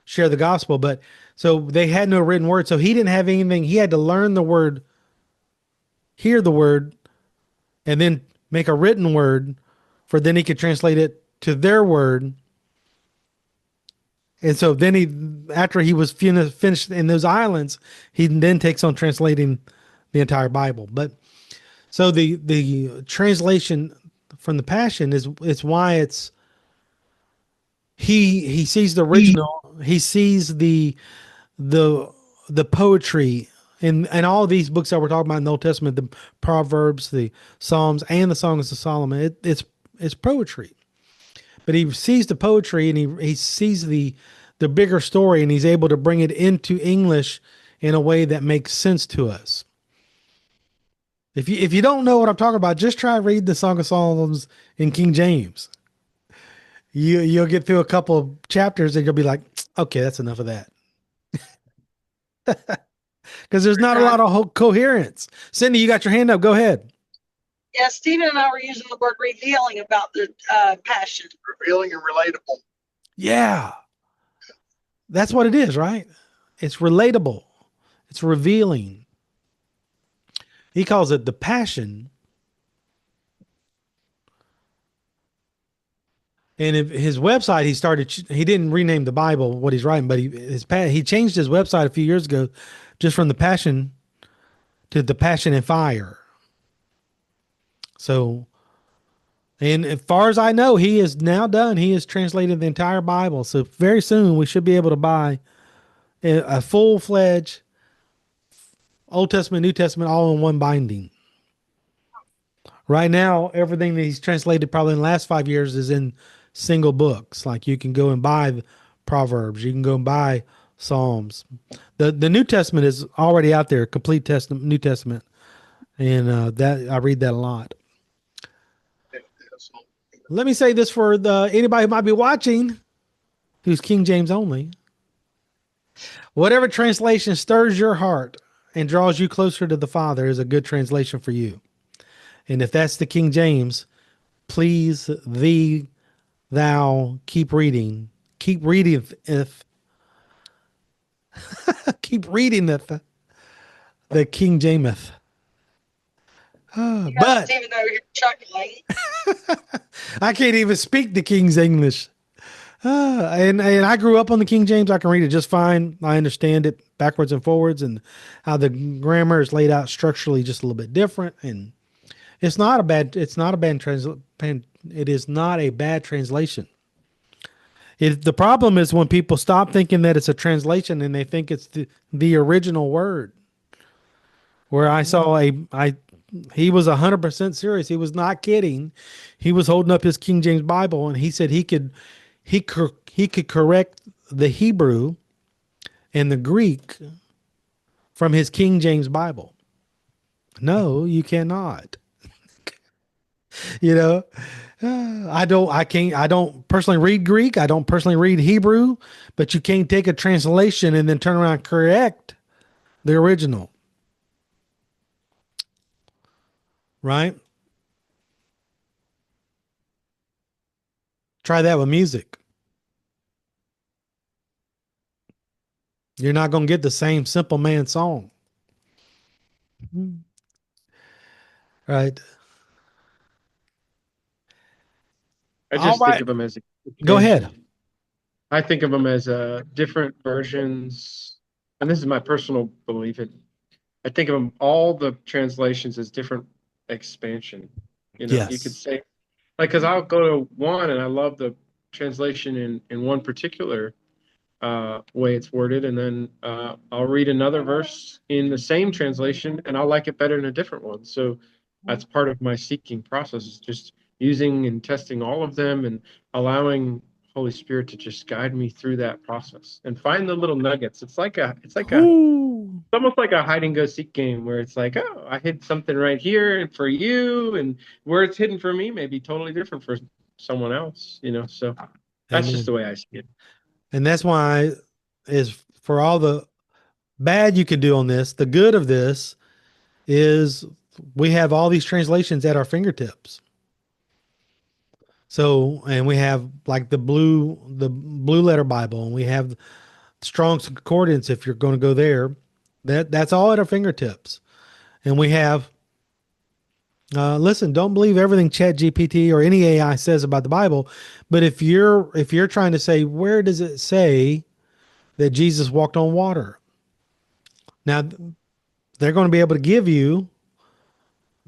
share the gospel, but so they had no written word. So he didn't have anything. He had to learn the word, hear the word, and then make a written word for then he could translate it to their word. And so then he, after he was finished in those islands, he then takes on translating the entire Bible. But so the translation from the Passion is it's why it's he sees the original, he sees the poetry and all these books that we're talking about in the Old Testament, the Proverbs, the Psalms, and the Songs of Solomon. It's poetry, but he sees the poetry and he sees the bigger story, and he's able to bring it into English in a way that makes sense to us. If you don't know what I'm talking about, just try read the Song of Solomon in King James. You'll get through a couple of chapters and you'll be like, okay, that's enough of that. Because there's not a lot of coherence. Cindy, you got your hand up. Go ahead.
Yeah, Stephen and I were using the word revealing about the passion.
Revealing and relatable.
Yeah. That's what it is, right? It's relatable. It's revealing. He calls it the passion. And if his website, he didn't rename the Bible, what he's writing, but he changed his website a few years ago just from the Passion to the Passion and Fire. So, and as far as I know, he is now done. He has translated the entire Bible. So very soon we should be able to buy a full-fledged Old Testament, New Testament, all in one binding. Right now, everything that he's translated probably in the last 5 years is in single books. Like you can go and buy the Proverbs, you can go and buy Psalms. The New Testament is already out there, complete New Testament, and that I read that a lot. Let me say this for anybody who might be watching, who's King James only. Whatever translation stirs your heart and draws you closer to the Father is a good translation for you. And if that's the King James, please thee, thou, keep reading. Keep reading if keep reading the King Jameth. But
Stephen over here chuckling.
I can't even speak the King's English. And I grew up on the King James. I can read it just fine. I understand it backwards and forwards, and how the grammar is laid out structurally just a little bit different. And it is not a bad translation. The problem is when people stop thinking that it's a translation and they think it's the original word. Where I saw he was 100% serious. He was not kidding. He was holding up his King James Bible and he said he could correct the Hebrew and the Greek from his King James Bible. No, you cannot. You know, I don't personally read Greek. I don't personally read Hebrew, but you can't take a translation and then turn around and correct the original, right? Try that with music. You're not going to get the same Simple Man song, right?
I
All
just think
right,
of them as
go ahead.
expansion. I think of them as different versions, and this is my personal belief. I think of them all the translations as different expansion. You could
Yes.
say like because I'll go to one and I love the translation in one particular way it's worded, and then I'll read another verse in the same translation, and I'll like it better in a different one. So that's part of my seeking process, is just using and testing all of them and allowing Holy Spirit to just guide me through that process and find the little nuggets.
Ooh,
It's almost like a hide and go seek game where it's like, oh, I hid something right here for you, and where it's hidden for me may be totally different for someone else, So that's just
amen.
the way I see it.
And that's why is for all the bad you can do on this, the good of this is we have all these translations at our fingertips. So, and we have like the blue letter Bible, and we have Strong's Concordance if you're going to go there. That's all at our fingertips. And we have listen, don't believe everything Chat GPT or any AI says about the Bible, but if you're trying to say where does it say that Jesus walked on water? Now they're going to be able to give you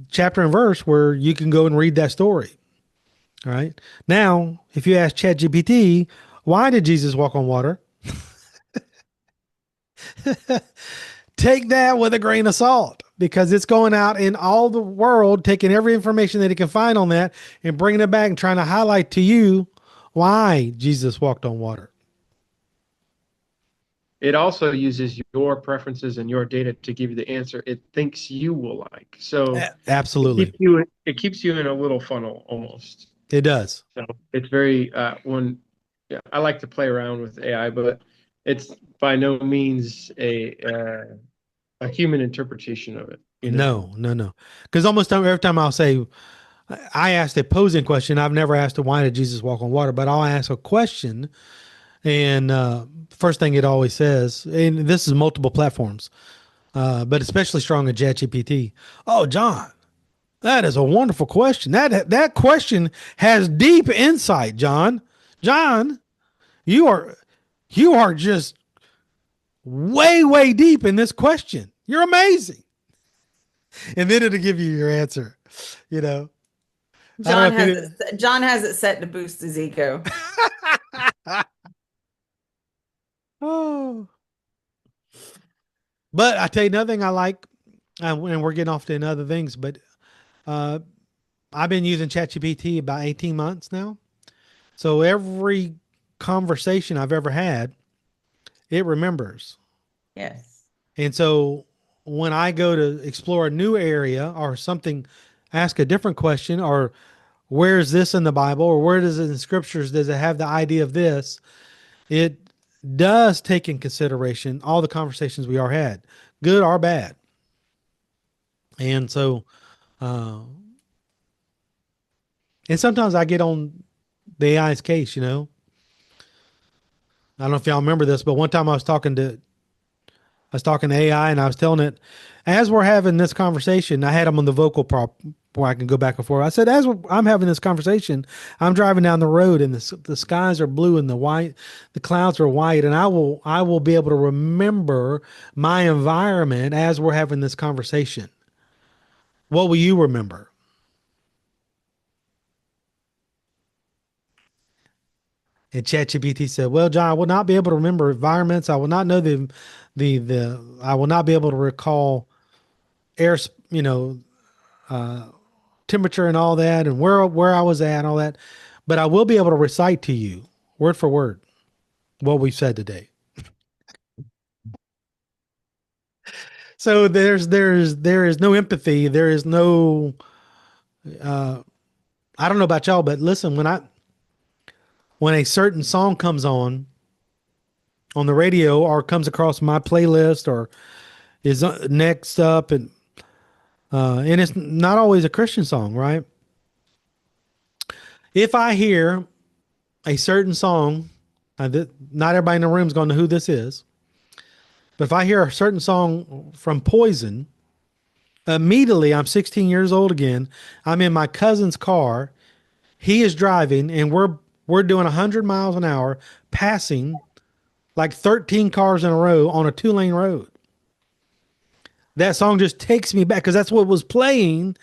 chapter and verse where you can go and read that story. All right. Now, if you ask ChatGPT, why did Jesus walk on water? Take that with a grain of salt because it's going out in all the world, taking every information that it can find on that and bringing it back and trying to highlight to you why Jesus walked on water.
It also uses your preferences and your data to give you the answer it thinks you will like. So
Absolutely.
it keeps you in a little funnel almost.
It does.
So it's very yeah, I like to play around with AI, but it's by no means a human interpretation of it.
No, no, no. Because almost every time I'll say, I asked a posing question. I've never asked a why did Jesus walk on water, but I'll ask a question. And first thing it always says, and this is multiple platforms, but especially strong in ChatGPT. Oh, John, that is a wonderful question. That question has deep insight, John. John, you are you are just way, way deep in this question. You're amazing. And then it'll give you your answer. You know, I don't know if it.
John has it set to boost his ego.
Oh, but I tell you another thing I like, and we're getting off to other things, but uh, I've been using ChatGPT about 18 months now. So every conversation I've ever had, it remembers.
Yes.
And so when I go to explore a new area or something, ask a different question, or where is this in the Bible, or where does it in scriptures does it have the idea of this? It does take in consideration all the conversations we are had, good or bad. And so, uh, and sometimes I get on the AI's case, I don't know if y'all remember this, but one time I was talking to AI and I was telling it, as we're having this conversation, I had them on the vocal prop where I can go back and forth. I said, I'm having this conversation, I'm driving down the road and the skies are blue and the clouds are white, and I will be able to remember my environment as we're having this conversation. What will you remember? And ChatGPT said, "Well, John, I will not be able to remember environments. I will not know the. I will not be able to recall air, temperature and all that, and where I was at and all that, but I will be able to recite to you word for word what we've said today." So there is no empathy. There is no I don't know about y'all, but listen, when a certain song comes on the radio or comes across my playlist or is next up, and it's not always a Christian song, right? If I hear a certain song, not everybody in the room is going to know who this is, but if I hear a certain song from Poison, immediately I'm 16 years old again. I'm in my cousin's car. He is driving, and we're doing 100 miles an hour, passing like 13 cars in a row on a 2-lane road. That song just takes me back because that's what was playing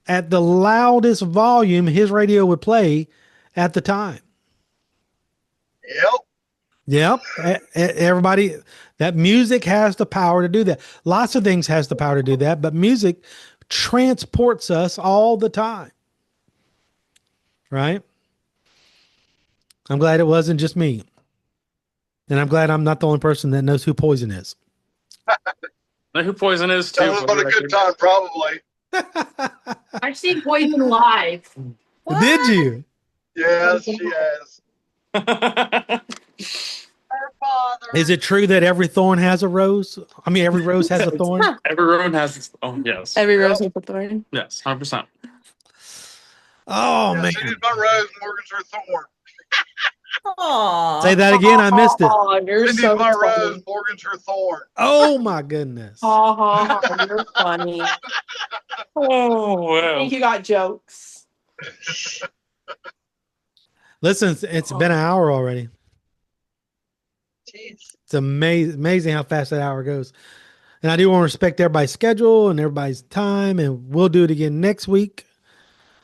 at the loudest volume his radio would play at the time.
Yep.
Yep. Everybody, that music has the power to do that. Lots of things has the power to do that, but music transports us all the time. Right? I'm glad it wasn't just me. And I'm glad I'm not the only person that knows who Poison is.
Know who Poison is too.
That was a good time, probably.
I've seen Poison live.
Did you?
Yes, she has.
Her father.
Is it true that every thorn has a rose? I mean, every rose has a thorn?
Everyone has its own. Yes.
Every rose has a thorn.
Yes. 100%.
Oh,
Yeah,
man.
Cindy's my rose, Morgan's her thorn.
Aw.
Say that again. I missed it.
Oh, you're
Cindy's
so
my
funny.
rose, Morgan's her thorn.
Oh, my goodness.
Oh, you're funny. I
Oh wow.
think you got jokes.
Listen, it's been an hour already.
Jeez.
It's amazing how fast that hour goes. And I do want to respect everybody's schedule and everybody's time, and we'll do it again next week.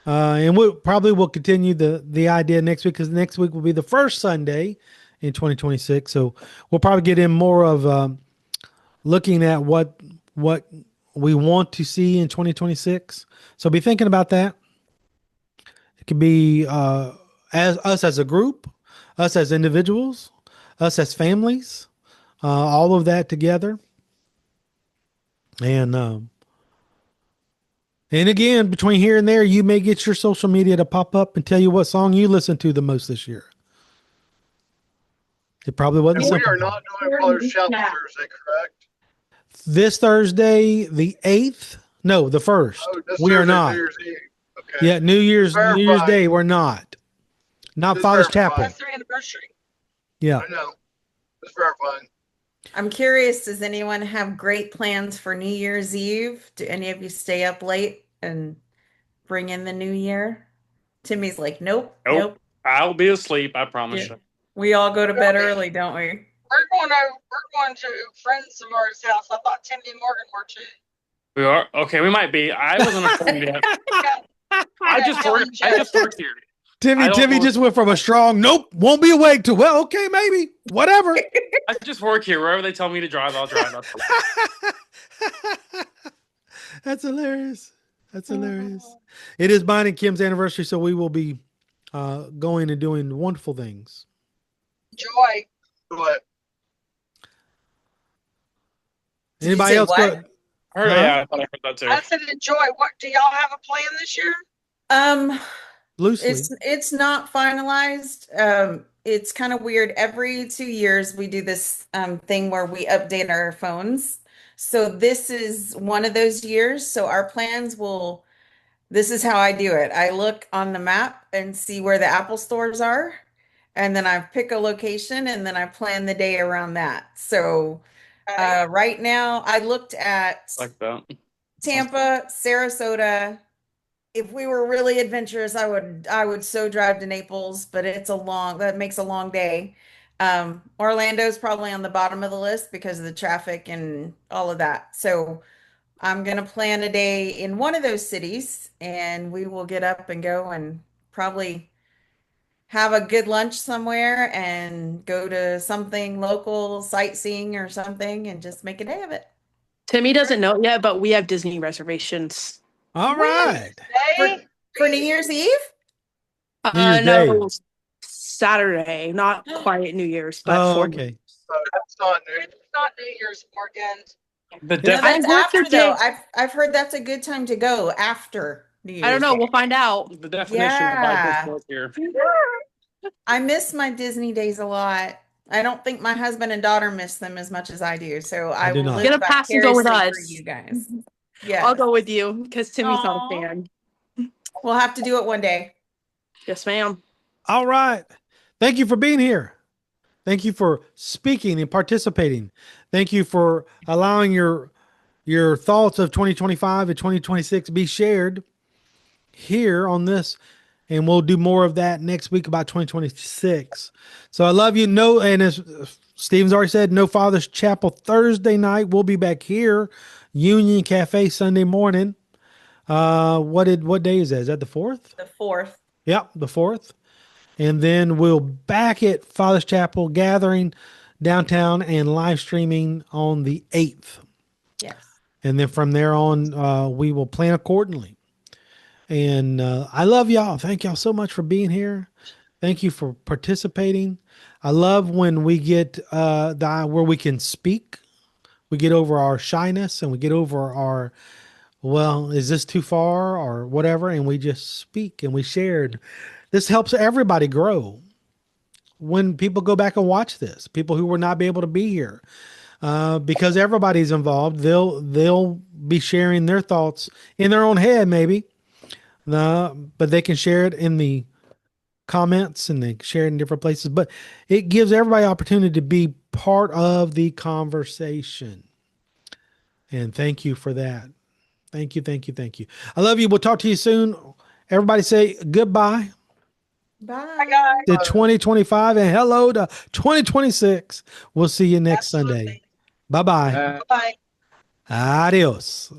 And we'll continue the idea next week because next week will be the first Sunday in 2026. So we'll probably get in more of looking at what we want to see in 2026. So be thinking about that. It could be as us as a group, us as individuals, us as families, all of that together. And again, between here and there, you may get your social media to pop up and tell you what song you listened to the most this year. It probably wasn't
And we
simple.
are not doing Brother Shout Thursday, correct?
This Thursday, the 8th. No, the 1st.
Oh, this
We are
Thursday,
not.
New Year's Eve. Okay.
Yeah, New Year's
Verified.
Day, we're not. Not
Just
Father's
verified.
Chapel.
That's their anniversary.
Yeah.
I know. Just verifying.
I'm curious, does anyone have great plans for New Year's Eve? Do any of you stay up late and bring in the new year? Timmy's like, nope.
I'll be asleep. I promise
Yeah.
you.
We all go to bed early, don't we?
We're going to friends of ours' house. I thought Timmy and Morgan were too.
We are okay. We might be. I wasn't informed yet. I just worked here.
Timmy just went from a strong nope, won't be awake to well, okay, maybe, whatever.
I just work here. Wherever they tell me to drive, I'll drive.
That's hilarious. That's hilarious. It is mine and Kim's anniversary, so we will be going and doing wonderful things.
Joy.
But
Did you
Anybody
say
else?
what?
Go,
Heard, yeah, I thought I heard that too.
I said enjoy. What do y'all have a plan this year?
loosely.
It's not finalized. It's kind of weird. Every 2 years we do this thing where we update our phones. So this is one of those years. So our plans will, this is how I do it. I look on the map and see where the Apple stores are. And then I pick a location and then I plan the day around that. So right now I looked at
Like that.
Tampa, Sarasota. If we were really adventurous, I would so drive to Naples, but that makes a long day. Orlando's probably on the bottom of the list because of the traffic and all of that. So I'm going to plan a day in one of those cities and we will get up and go and probably have a good lunch somewhere and go to something local, sightseeing or something, and just make a day of it.
Timmy doesn't know it yet, but we have Disney reservations.
All right.
For New Year's Eve?
New Year's
No,
Day.
Saturday, not quite New Year's, but
Oh,
for
okay.
that's not new.
It's not New Year's, Morgan.
The
No,
def-
that's
I worked
after
the day-
though. I've heard that's a good time to go after
I don't know. We'll find out.
The definition of Bible
Yeah.
quote here.
I miss my Disney days a lot. I don't think my husband and daughter miss them as much as I do. So I
do
will
not.
live
Get a pass and go with
vicariously
us.
for you guys. Yeah.
I'll go with you because Timmy's not
Aw.
a fan.
We'll have to do it one day.
Yes, ma'am.
All right. Thank you for being here. Thank you for speaking and participating. Thank you for allowing your thoughts of 2025 and 2026 be shared here on this. And we'll do more of that next week about 2026. So I love you. No, and as Stephen's already said, no Father's Chapel Thursday night. We'll be back here. Union Café Sunday morning. What day is that? Is that the 4th?
The 4th.
Yep, the 4th. And then we'll back at Father's Chapel gathering downtown and live streaming on the 8th.
Yes.
And then from there on, we will plan accordingly. And I love y'all. Thank y'all so much for being here. Thank you for participating. I love when we get where we can speak. We get over our shyness and we get over our, well, is this too far or whatever? And we just speak and we shared. This helps everybody grow. When people go back and watch this, people who will not be able to be here, because everybody's involved, they'll be sharing their thoughts in their own head, maybe. But they can share it in the comments and they share it in different places. But it gives everybody opportunity to be part of the conversation. And thank you for that. Thank you, thank you, thank you. I love you. We'll talk to you soon. Everybody say goodbye.
Bye.
To 2025 and hello to 2026. We'll see you next
Absolutely.
Sunday. Bye-bye.
Bye.
Adios.